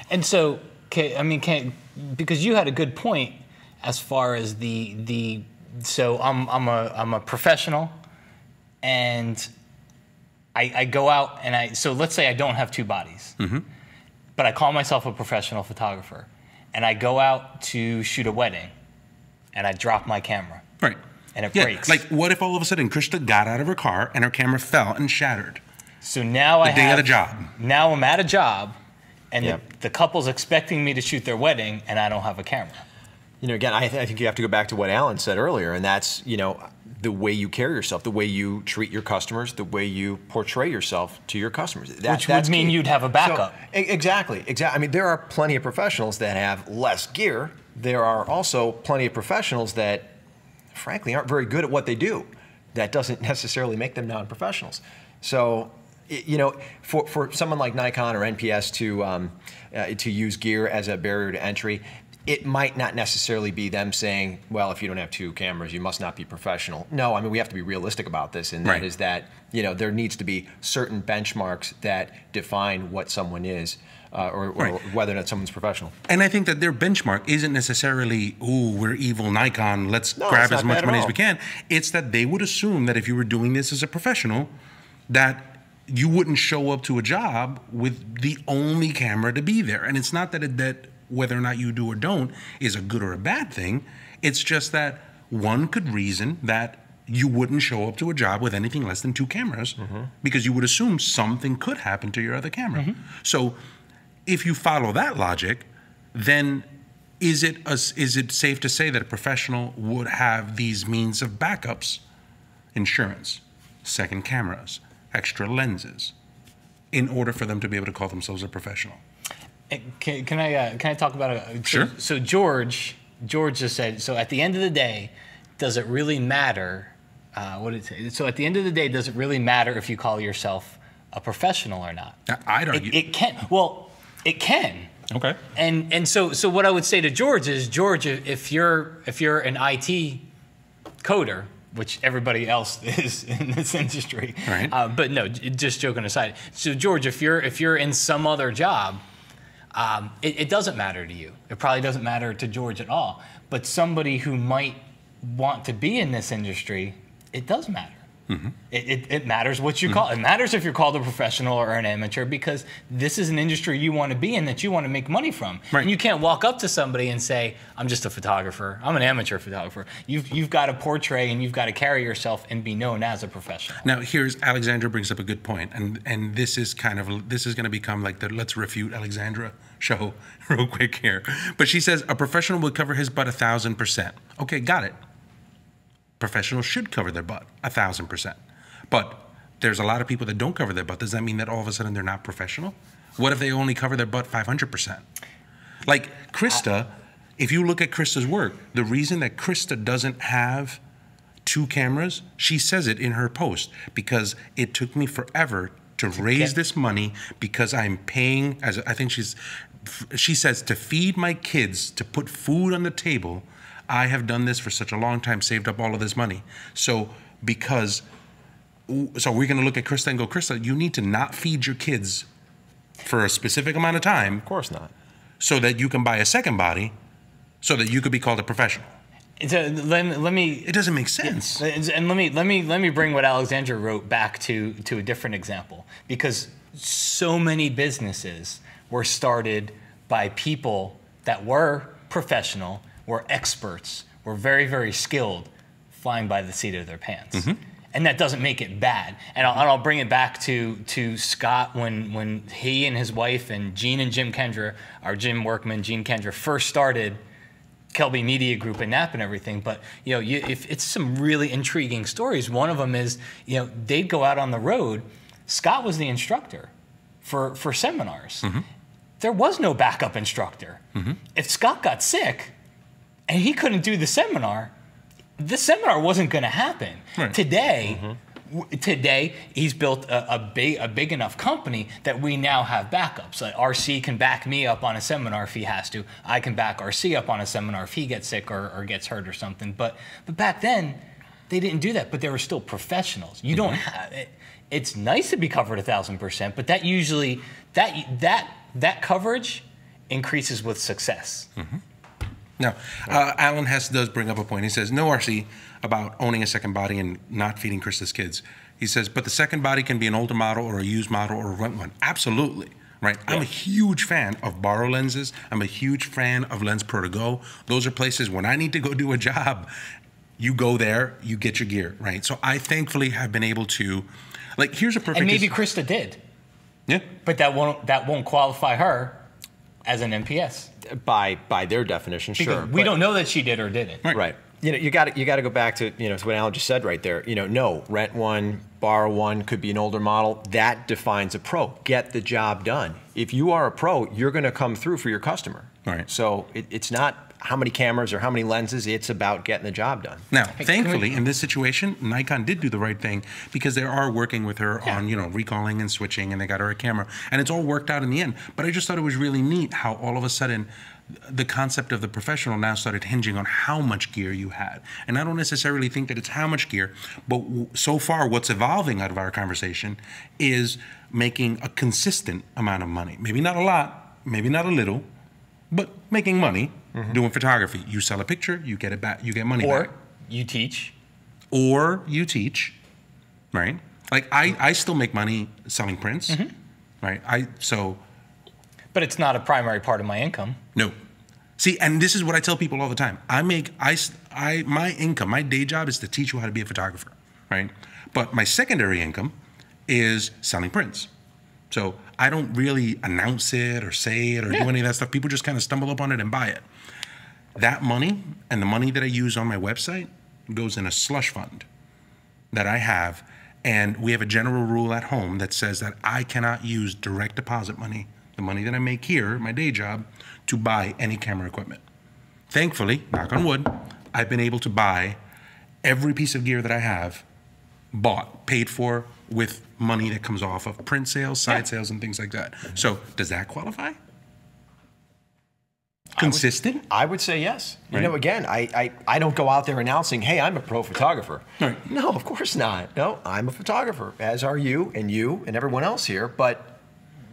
And so, because you had a good point as far as so I'm a professional, and I go out and so let's say I don't have two bodies, but I call myself a professional photographer, and I go out to shoot a wedding, and I drop my camera. Right. And it breaks. Like, what if all of a sudden Krista got out of her car and her camera fell and shattered? So now the day of the job. Now I'm at a job, and the couple's expecting me to shoot their wedding, and I don't have a camera. Again, I think you have to go back to what Alan said earlier, and that's, the way you carry yourself, the way you treat your customers, the way you portray yourself to your customers. Which would mean you'd have a backup. So, exactly. I mean, there are plenty of professionals that have less gear. There are also plenty of professionals that, frankly, aren't very good at what they do. That doesn't necessarily make them non-professionals. So, for someone like Nikon or NPS to use gear as a barrier to entry, it might not necessarily be them saying, well, if you don't have two cameras, you must not be professional. No, I mean, we have to be realistic about this, and that is that, there needs to be certain benchmarks that define what someone is, or whether or not someone's professional. And I think that their benchmark isn't necessarily, ooh, we're evil Nikon, let's grab as much money as we can. It's that they would assume that if you were doing this as a professional, that you wouldn't show up to a job with the only camera to be there. And it's not that whether or not you do or don't is a good or a bad thing. It's just that one could reason that you wouldn't show up to a job with anything less than two cameras because you would assume something could happen to your other camera. So if you follow that logic, then is it safe to say that a professional would have these means of backups, insurance, second cameras, extra lenses, in order for them to be able to call themselves a professional? Can I talk about it? Sure. So George just said, so at the end of the day, does it really matter? So at the end of the day, does it really matter if you call yourself a professional or not? I'd argue. It can. Well, it can. Okay. And so what I would say to George is, George, if you're an IT coder, which everybody else is in this industry, right. But no, just joking aside. So George, if you're in some other job, it doesn't matter to you. It probably doesn't matter to George at all. But somebody who might want to be in this industry, it does matter. It matters what you call it. It matters if you're called a professional or an amateur, because this is an industry you want to be in, that you want to make money from. Right. And you can't walk up to somebody and say, I'm just a photographer. I'm an amateur photographer. You've got to portray and you've got to carry yourself and be known as a professional. Now, here's Alexandra brings up a good point, and this is going to become like the Let's Refute Alexandra show real quick here. But she says a professional would cover his butt 1,000%. Okay, got it. Professionals should cover their butt 1,000%. But there's a lot of people that don't cover their butt. Does that mean that all of a sudden they're not professional? What if they only cover their butt 500%? Like Krista, if you look at Krista's work, the reason that Krista doesn't have 2 cameras, she says it in her post, because it took me forever to raise this money, because I'm paying, as I think she says, to feed my kids, to put food on the table. I have done this for such a long time, saved up all of this money. So we're going to look at Krista and go, Krista, you need to not feed your kids for a specific amount of time. Of course not. So that you can buy a second body, so that you could be called a professional. Let me. It doesn't make sense. And let me bring what Alexandra wrote back to a different example, because so many businesses were started by people that were professional, were experts, were very, very skilled, flying by the seat of their pants. And that doesn't make it bad. And I'll bring it back to Scott when he and his wife and Gene and Jim Kendra, or Jim Workman, Gene Kendra, first started Kelby Media Group and Nap and everything. But if it's some really intriguing stories. One of them is, they'd go out on the road. Scott was the instructor for seminars. There was no backup instructor. If Scott got sick and he couldn't do the seminar wasn't going to happen. Right. Today, he's built a big enough company that we now have backups. Like RC can back me up on a seminar if he has to. I can back RC up on a seminar if he gets sick or gets hurt or something. But back then, they didn't do that. But they were still professionals. You don't have it. It's nice to be covered 1,000%, but that usually that coverage increases with success. Now, Alan Hess does bring up a point. He says, no RC about owning a second body and not feeding Krista's kids. He says, but the second body can be an older model or a used model or a rent one. Absolutely, right? Yeah. I'm a huge fan of borrow lenses. I'm a huge fan of Lens Pro to Go. Those are places when I need to go do a job, you go there, you get your gear, right? So I thankfully have been able to, like, here's a perfect... And maybe Krista did. Yeah. But that won't qualify her as an NPS. By their definition, because sure. We don't know that she did or didn't. Right. You got to go back to what Alan just said right there. No, rent one, borrow one, could be an older model. That defines a pro. Get the job done. If you are a pro, you're going to come through for your customer. Right. So it's not how many cameras or how many lenses. It's about getting the job done. Now, thankfully, in this situation, Nikon did do the right thing, because they are working with her on recalling and switching, and they got her a camera, and it's all worked out in the end. But I just thought it was really neat how all of a sudden the concept of the professional now started hinging on how much gear you had. And I don't necessarily think that it's how much gear, but so far what's evolving out of our conversation is making a consistent amount of money. Maybe not a lot, maybe not a little, but making money doing photography. You sell a picture, you get it back, you get money back. Or you teach. Or you teach, right? Like I still make money selling prints, right? But it's not a primary part of my income. No. See, and this is what I tell people all the time. My income, my day job is to teach you how to be a photographer, right? But my secondary income is selling prints. So I don't really announce it or say it or do any of that stuff. People just kind of stumble upon it and buy it. That money and the money that I use on my website goes in a slush fund that I have. And we have a general rule at home that says that I cannot use direct deposit money, the money that I make here, my day job, to buy any camera equipment. Thankfully, knock on wood, I've been able to buy every piece of gear that I have paid for with money that comes off of print sales, side sales, and things like that. So does that qualify? Consistent? I would say yes. Right. Again, I don't go out there announcing, hey, I'm a pro photographer. Right. No, of course not. No, I'm a photographer, as are you and everyone else here. But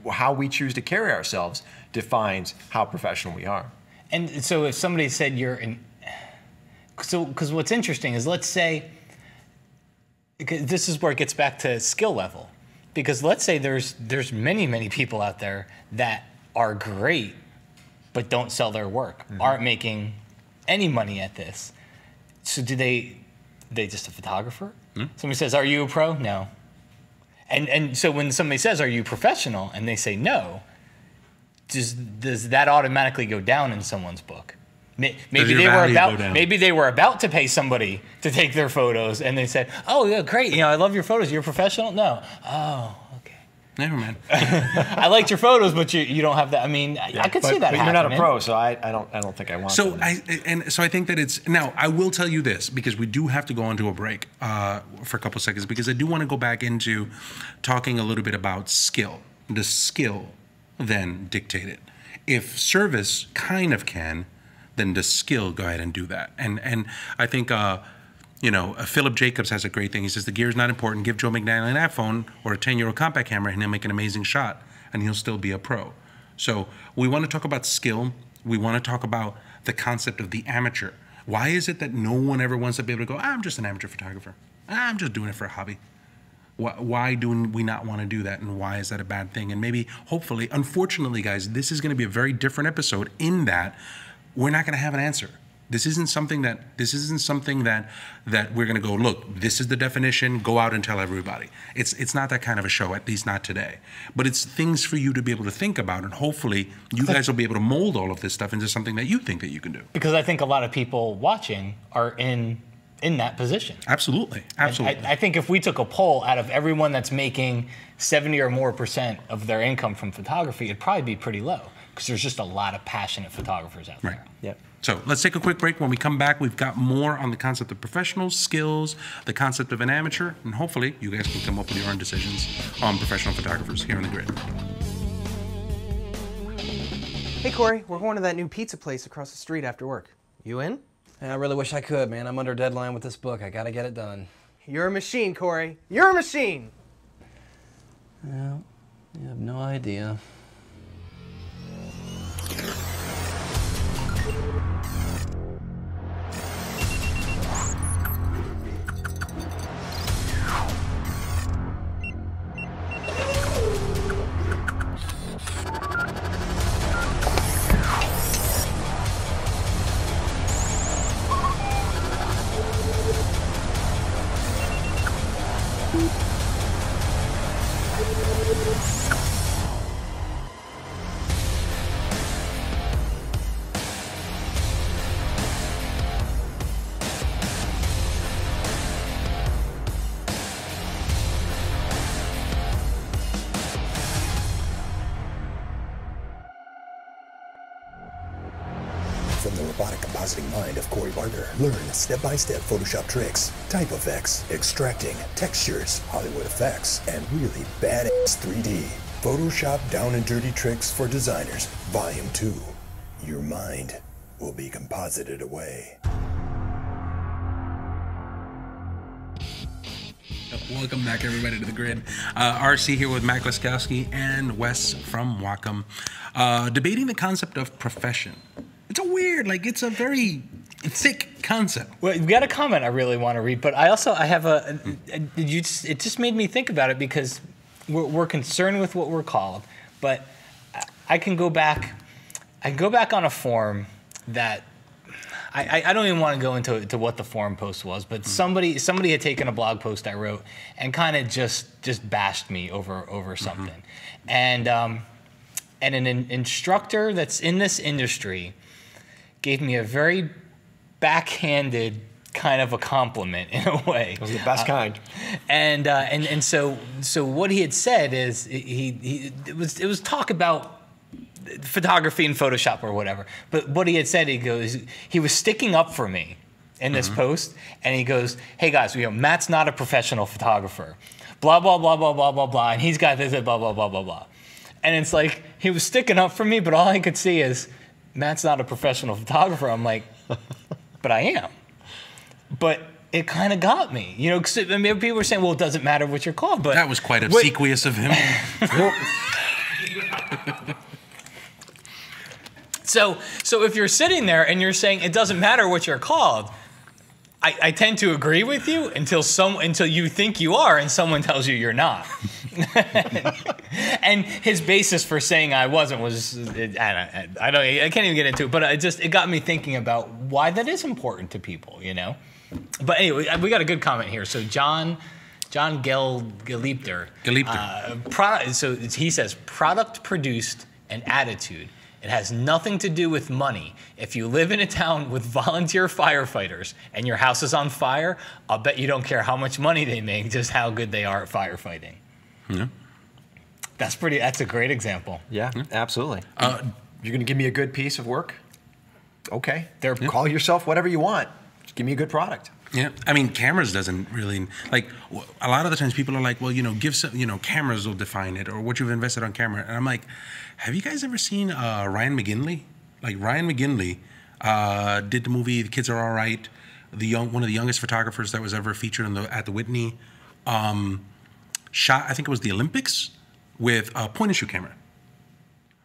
how we choose to carry ourselves defines how professional we are. And so if somebody said because what's interesting is, let's say this is where it gets back to skill level. Because let's say there's many people out there that are great, but don't sell their work, aren't making any money at this. So do they just a photographer? Somebody says, "Are you a pro?" No. And so when somebody says, "Are you professional?" and they say no, does that automatically go down in someone's book? Maybe they were about to pay somebody to take their photos, and they said, "Oh yeah, great! I love your photos. You're a professional." No. Oh, okay. Never mind. I liked your photos, but you don't have that. I mean, I could see that. But you're not a pro, so I don't think I want. So I think that it's now. I will tell you this because we do have to go into a break for a couple seconds because I do want to go back into talking a little bit about skill. The skill then dictate it. If service kind of can, then the skill go ahead and do that. And I think Philip Jacobs has a great thing. He says the gear is not important. Give Joe McDaniel an iPhone or a 10-year-old compact camera, and he'll make an amazing shot, and he'll still be a pro. So we want to talk about skill. We want to talk about the concept of the amateur. Why is it that no one ever wants to be able to go, I'm just an amateur photographer. I'm just doing it for a hobby. Why do we not want to do that, and why is that a bad thing? And maybe, hopefully, unfortunately, guys, this is going to be a very different episode in that we're not going to have an answer. This isn't something that we're going to go, look, this is the definition, go out and tell everybody. It's not that kind of a show, at least not today. But it's things for you to be able to think about, and hopefully you guys will be able to mold all of this stuff into something that you think that you can do. Because I think a lot of people watching are in that position. Absolutely. I think if we took a poll out of everyone that's making 70 or more % of their income from photography, it'd probably be pretty low because there's just a lot of passionate photographers out there. Right. Yep. So let's take a quick break. When we come back, we've got more on the concept of professional skills, the concept of an amateur, and hopefully you guys can come up with your own decisions on professional photographers here on The Grid. Hey Corey, we're going to that new pizza place across the street after work. You in? I really wish I could, man. I'm under deadline with this book. I gotta get it done. You're a machine, Corey. You're a machine! Well, you have no idea. From the robotic compositing mind of Corey Barker, learn step-by-step Photoshop tricks, type effects, extracting, textures, Hollywood effects, and really badass 3D. Photoshop Down and Dirty Tricks for Designers, Volume 2. Your mind will be composited away. Welcome back, everybody, to The Grid. RC here with Mac Laskowski and Wes from Wacom, debating the concept of profession. It's a weird, it's a very thick concept. Well, we got a comment I really want to read, but I have it just made me think about it because we're concerned with what we're called, but I can go back on a forum that I don't even want to go into what the forum post was, but somebody had taken a blog post I wrote and kind of just bashed me over something, and an instructor that's in this industry gave me a very backhanded kind of a compliment in a way. It was the best kind. And so what he had said is it was talk about photography and Photoshop or whatever. But what he had said, he was sticking up for me in this post, and he goes, "Hey guys, Matt's not a professional photographer. Blah blah blah blah blah blah blah, and he's got this blah blah blah blah blah." And it's like he was sticking up for me, but all I could see is Matt's not a professional photographer. I'm like, but I am. But it kind of got me, because people were saying, well, it doesn't matter what you're called. But that was quite obsequious of him. So if you're sitting there and you're saying it doesn't matter what you're called, I tend to agree with you until you think you are and someone tells you you're not. And his basis for saying I wasn't was I can't even get into it, but it got me thinking about why that is important to people, you know. But anyway, we got a good comment here. So John Gelipter. So he says product produced and attitude. It has nothing to do with money. If you live in a town with volunteer firefighters and your house is on fire, I'll bet you don't care how much money they make, just how good they are at firefighting. Yeah. That's a great example. Yeah, absolutely. You're going to give me a good piece of work? Okay. Call yourself whatever you want. Just give me a good product. Yeah, I mean, cameras doesn't really, like, a lot of the times people are like, well, give some, cameras will define it, or what you've invested on camera. And I'm like, have you guys ever seen Ryan McGinley? Like, Ryan McGinley did the movie The Kids Are All Right, one of the youngest photographers that was ever featured at the Whitney, shot, I think it was the Olympics, with a point-and-shoot camera.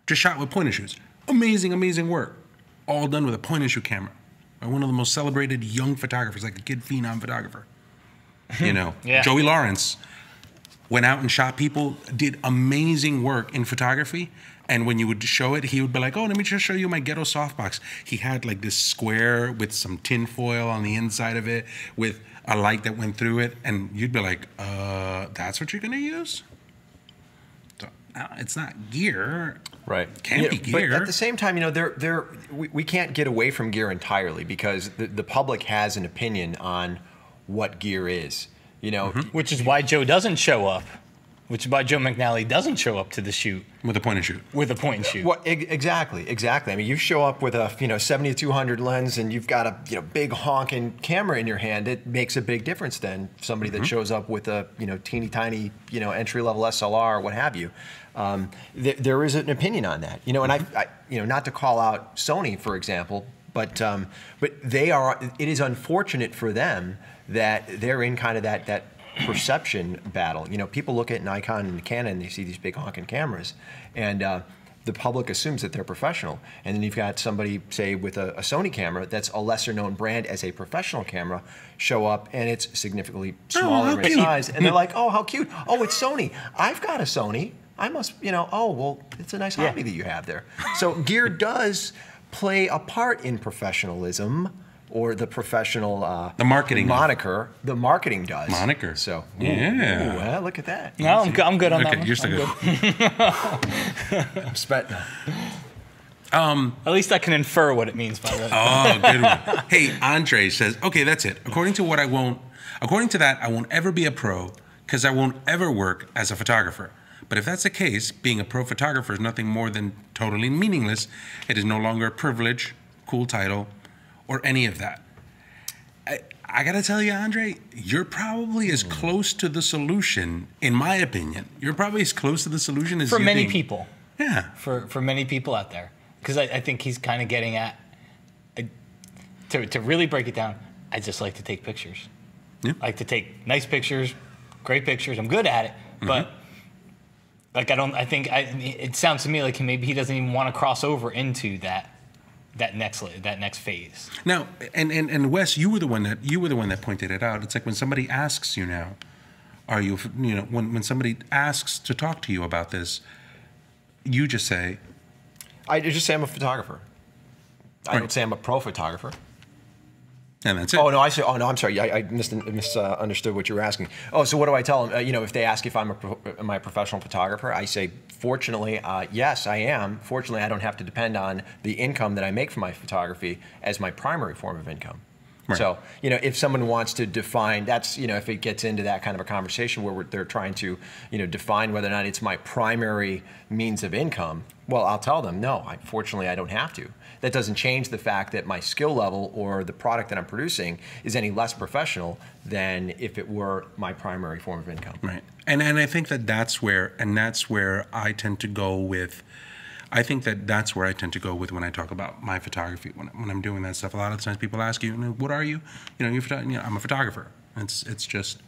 Just shot with point-and-shoots. Amazing, amazing work. All done with a point-and-shoot camera. One of the most celebrated young photographers, like a kid phenom photographer. Yeah. Joey Lawrence went out and shot people, did amazing work in photography. And when you would show it, he would be like, oh, let me just show you my ghetto softbox. He had like this square with some tin foil on the inside of it with a light that went through it. And you'd be like, that's what you're going to use? So, it's not gear. Right. Can't be gear. But at the same time, we can't get away from gear entirely because the public has an opinion on what gear is. Which is why Joe doesn't show up. Which is why Joe McNally doesn't show up to the shoot. With a point and shoot. With a point and shoot. Well, exactly. I mean, you show up with a 70-200 lens and you've got a big honking camera in your hand. It makes a big difference than somebody that shows up with a teeny tiny entry level SLR or what have you. There is an opinion on that. And I not to call out Sony, for example, but they are. It is unfortunate for them that they're in kind of that perception battle. People look at Nikon and Canon, they see these big honking cameras, and the public assumes that they're professional. And then you've got somebody, say, with a Sony camera that's a lesser known brand as a professional camera show up, and it's significantly smaller in size, and they're like, oh, how cute. Oh, it's Sony. I've got a Sony. I must, oh, well, it's a nice hobby that you have there. So gear does play a part in professionalism, or the professional the marketing moniker. The marketing does. Moniker. So, yeah. Well, look at that. No, I'm good on that one. You're still good. I'm spent. At least I can infer what it means by that. Oh, good one. Hey, Andre says, okay, that's it. According to that, I won't ever be a pro because I won't ever work as a photographer. But if that's the case, being a pro photographer is nothing more than totally meaningless. It is no longer a privilege, cool title, or any of that. I gotta tell you, Andre, you're probably as close to the solution, in my opinion. You're probably as close to the solution as for you many think. people. Yeah. For many people out there, because I think he's kind of getting at to really break it down. I just like to take pictures. Yeah. I like to take nice pictures, great pictures. I'm good at it, but like it sounds to me like maybe he doesn't even want to cross over into that next phase. Now, and Wes, you were the one that pointed it out. It's like when somebody asks you now, are you when somebody asks to talk to you about this, you just say, I just say I'm a photographer. I don't say I'm a pro photographer. And that's it. Oh no, I'm sorry. I misunderstood what you were asking. Oh, so what do I tell them? If they ask if am I a professional photographer, I say, fortunately, yes, I am. Fortunately, I don't have to depend on the income that I make from my photography as my primary form of income. Right. So, if someone wants to define, that's, if it gets into that kind of a conversation where they're trying to, define whether or not it's my primary means of income, well, I'll tell them, no, fortunately, I don't have to. That doesn't change the fact that my skill level or the product that I'm producing is any less professional than if it were my primary form of income. Right. And I think that's where I tend to go with. I think that's where I tend to go with when I talk about my photography, when I'm doing that stuff. A lot of the times people ask you, what are you? I'm a photographer. It's just,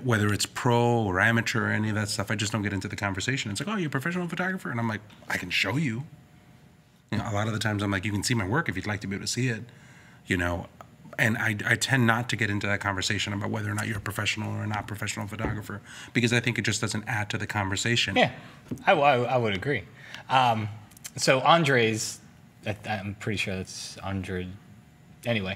whether it's pro or amateur or any of that stuff, I just don't get into the conversation. It's like, oh, you're a professional photographer? And I'm like, I can show you. A lot of the times I'm like, you can see my work if you'd like to be able to see it. And I tend not to get into that conversation about whether or not you're a professional or a not professional photographer, because I think it just doesn't add to the conversation. Yeah, I would agree. So Andre's, I'm pretty sure that's Andre. Anyway,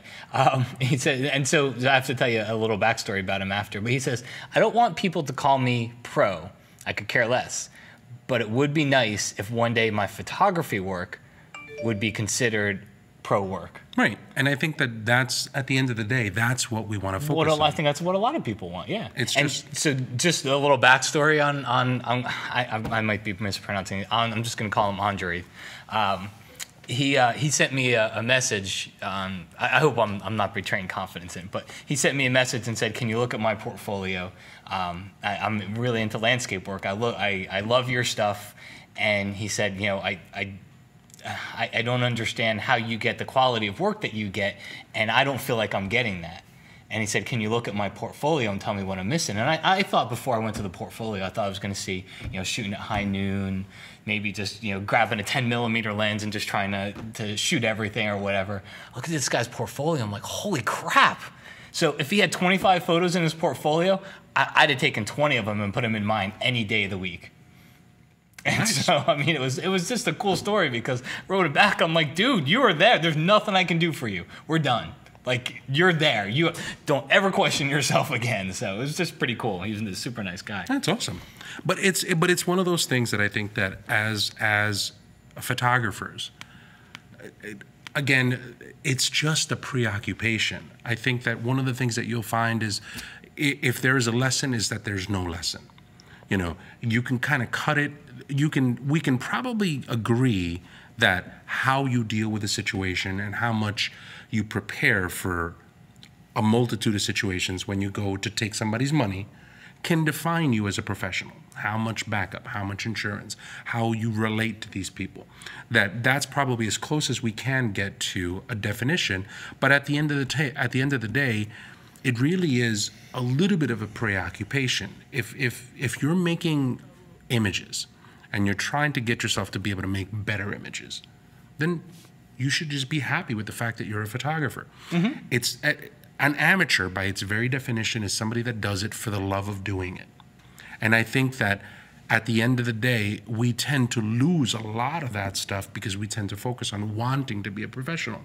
he said, and so I have to tell you a little backstory about him after, but he says, I don't want people to call me pro. I could care less. But it would be nice if one day my photography work would be considered pro work. Right. And I think that's, at the end of the day, that's what we want to focus on. I think that's what a lot of people want, yeah. And so just a little backstory on I might be mispronouncing it. I'm just going to call him Andre. He sent me a message. I hope I'm not betraying confidence in, but he sent me a message and said, "Can you look at my portfolio? I'm really into landscape work. I love your stuff." And he said, "You know, I don't understand how you get the quality of work that you get, and I don't feel like I'm getting that." And he said, "Can you look at my portfolio and tell me what I'm missing?" And I thought before I went to the portfolio, I thought I was going to see, you know, shooting at high noon, maybe just, you know, grabbing a 10mm lens and just trying to shoot everything or whatever. Look at this guy's portfolio. I'm like, holy crap. So if he had 25 photos in his portfolio, I'd have taken 20 of them and put them in mine any day of the week. And Nice. so, I mean, it was just a cool story because I wrote it back. I'm like, dude, you were there. There's nothing I can do for you. We're done. Like, you're there. You don't ever question yourself again. So it was just pretty cool. He was a super nice guy. That's awesome. But it's one of those things that I think that as photographers, again, it's just a preoccupation. I think that one of the things that you'll find is if there is a lesson, is that there's no lesson. You know, you can kind of cut it. We can probably agree that how you deal with a situation and how much you prepare for a multitude of situations when you go to take somebody's money can define you as a professional. How much backup, how much insurance, how you relate to these people. That's probably as close as we can get to a definition. But at the end of the day, it really is a little bit of a preoccupation. If you're making images and you're trying to get yourself to be able to make better images, then you should just be happy with the fact that you're a photographer. Mm-hmm. It's an amateur, by its very definition, is somebody that does it for the love of doing it. And I think that at the end of the day, we tend to lose a lot of that stuff because we tend to focus on wanting to be a professional.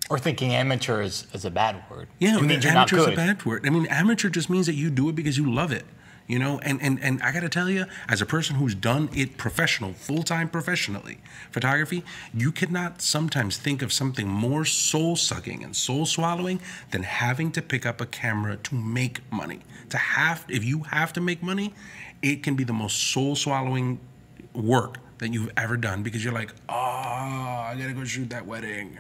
Or thinking amateur is a bad word. Yeah, it means you're not amateur is good. a bad word. I mean, amateur just means that you do it because you love it. You know, and I got to tell you, as a person who's done it full-time professionally, photography, you cannot sometimes think of something more soul-sucking and soul-swallowing than having to pick up a camera to make money. If you have to make money, it can be the most soul-swallowing work that you've ever done because you're like, oh, I got to go shoot that wedding.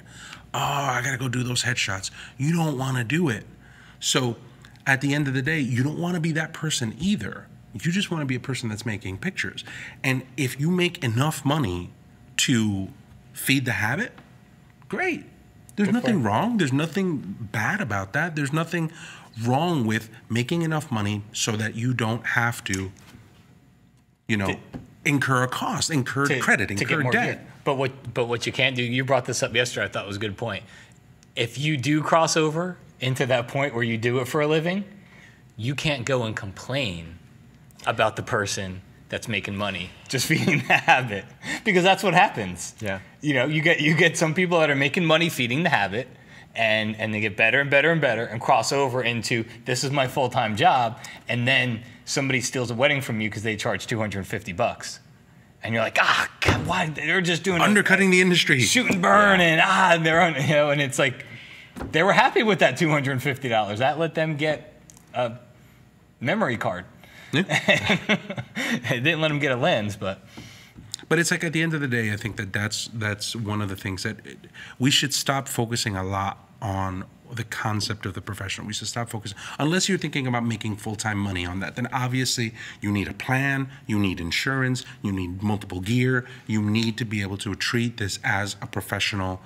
Oh, I got to go do those headshots. You don't want to do it. So at the end of the day, you don't want to be that person either. You just want to be a person that's making pictures. And if you make enough money to feed the habit, great. There's nothing wrong. There's nothing bad about that. There's nothing wrong with making enough money so that you don't have to, you know, incur a cost, incur credit, incur debt. Gear. But what you can't do, you brought this up yesterday, I thought was a good point. If you do cross over into that point where you do it for a living, you can't go and complain about the person that's making money just feeding the habit, because that's what happens. Yeah. You know, you get some people that are making money feeding the habit, and they get better and better and better and cross over into this is my full-time job, and then somebody steals a wedding from you because they charge $250. And you're like, God, why? They're just doing undercutting the industry, shoot and burn, and they're on, you know, and it's like they were happy with that $250. That let them get a memory card. Yeah. It didn't let them get a lens, but it's like at the end of the day, I think that's one of the things that we should stop focusing a lot on the concept of the professional. We should stop focusing. Unless you're thinking about making full-time money on that, then obviously you need a plan, you need insurance, you need multiple gear, you need to be able to treat this as a professional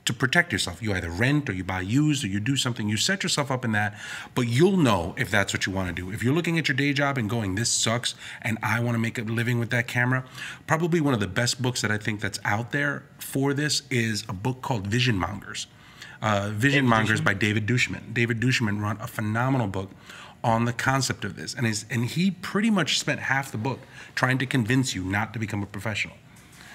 to protect yourself. You either rent or you buy used or you do something, you set yourself up in that, but you'll know if that's what you want to do. If you're looking at your day job and going, this sucks and I want to make a living with that camera, probably one of the best books that I think that's out there for this is a book called Vision Mongers Vision Mongers by David Dushman. David Dushman wrote a phenomenal book on the concept of this, and he pretty much spent half the book trying to convince you not to become a professional,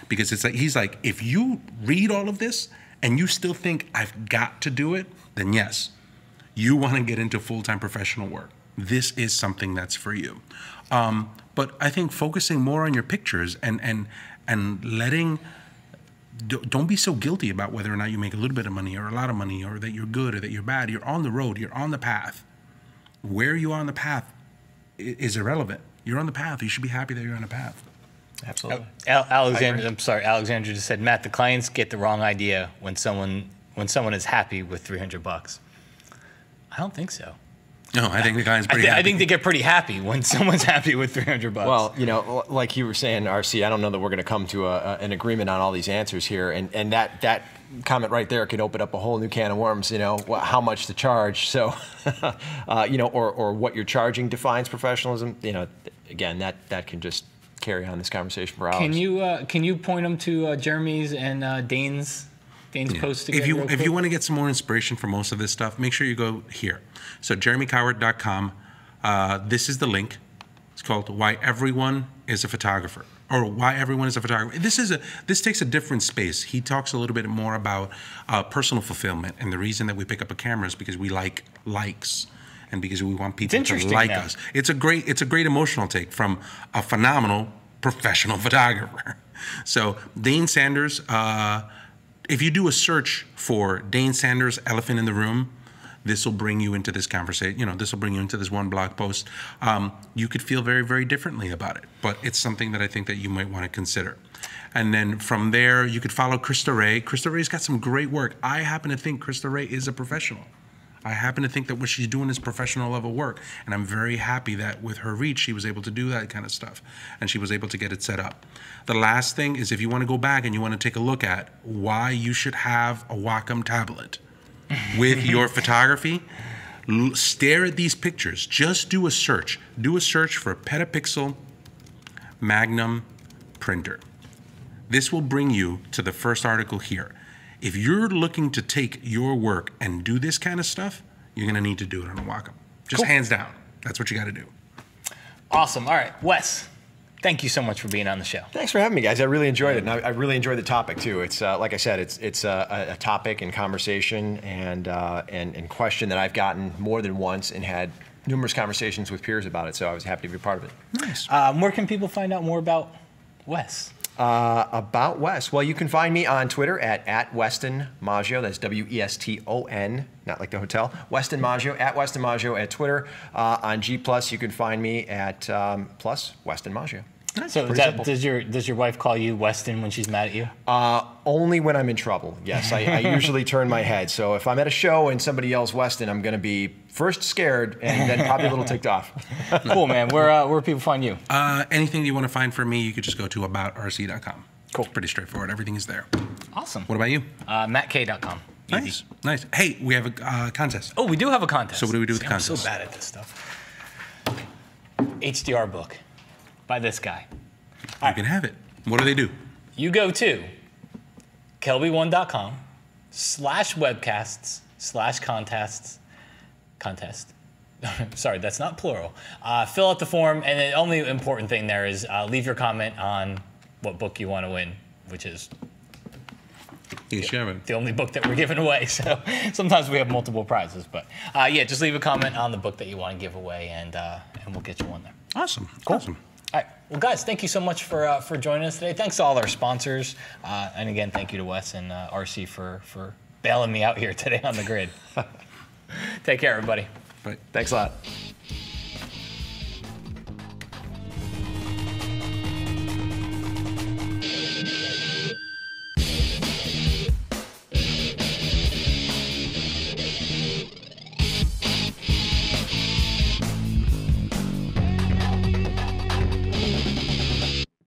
because it's like he's like, if you read all of this and you still think I've got to do it, then yes, you want to get into full-time professional work. This is something that's for you. But I think focusing more on your pictures and letting, don't be so guilty about whether or not you make a little bit of money or a lot of money or that you're good or that you're bad. You're on the road. You're on the path. Where you are on the path is irrelevant. You're on the path. You should be happy that you're on the path. Absolutely. Alexandra just said, Matt, the clients get the wrong idea when someone is happy with $300. I don't think so. No, I think the client's pretty happy. I think they get pretty happy when someone's happy with $300. Well, you know, like you were saying, RC, I don't know that we're going to come to an agreement on all these answers here, and that comment right there can open up a whole new can of worms. You know, how much to charge. So, you know, or what you're charging defines professionalism. You know, again, that can just carry on this conversation for hours. Can you point them to Jeremy's and Dane's post together? If you want to get some more inspiration for most of this stuff, make sure you go here. So jeremycowart.com. This is the link. It's called Why Everyone is a Photographer, or Why Everyone is a Photographer. This takes a different space. He talks a little bit more about personal fulfillment, and the reason that we pick up a camera is because we like likes, and because we want people to like us. It's a great emotional take from a phenomenal professional photographer. So Dane Sanders, if you do a search for Dane Sanders Elephant in the Room, this will bring you into this conversation. You know, this will bring you into this one blog post. You could feel very, very differently about it, but it's something that I think that you might want to consider. And then from there, you could follow Krista Ray. Krista Ray's got some great work. I happen to think Krista Ray is a professional. I happen to think that what she's doing is professional level work, and I'm very happy that with her reach, she was able to do that kind of stuff, and she was able to get it set up. The last thing is, if you want to go back and you want to take a look at why you should have a Wacom tablet with your photography, stare at these pictures. Just do a search. Do a search for Petapixel Magnum printer. This will bring you to the first article here. If you're looking to take your work and do this kind of stuff, you're going to need to do it on a Wacom. Just hands down. That's what you got to do. Awesome. All right, Wes, thank you so much for being on the show. Thanks for having me, guys. I really enjoyed it, and I really enjoyed the topic too. It's like I said, it's a topic and conversation and question that I've gotten more than once and had numerous conversations with peers about it. So I was happy to be a part of it. Nice. Where can people find out more about Wes? About Wes. Well, you can find me on Twitter at Weston Maggio. That's Weston, not like the hotel. Weston Maggio, at Weston Maggio at Twitter. On G+, you can find me at plus Weston Maggio. So does your wife call you Weston when she's mad at you? Only when I'm in trouble. Yes, I usually turn my head. So if I'm at a show and somebody yells Weston, I'm going to be first scared and then probably a little ticked off. Cool, man. Where people find you? Anything you want to find from me, you could just go to aboutrc.com. Cool. It's pretty straightforward. Everything is there. Awesome. What about you? matk.com. Nice. Nice. Hey, we have a contest. Oh, we do have a contest. So what do we do with the contest? I'm so bad at this stuff. HDR book by this guy. You can have it. What do they do? You go to kelby1.com/webcasts/contest. Sorry, that's not plural. Fill out the form, and the only important thing there is leave your comment on what book you want to win, which is the only book that we're giving away. So sometimes we have multiple prizes, but yeah, just leave a comment on the book that you want to give away, and we'll get you one there. Awesome. Cool. Awesome. All right. Well, guys, thank you so much for joining us today. Thanks to all our sponsors. And again, thank you to Wes and RC for bailing me out here today on the grid. Take care, everybody. Thanks a lot.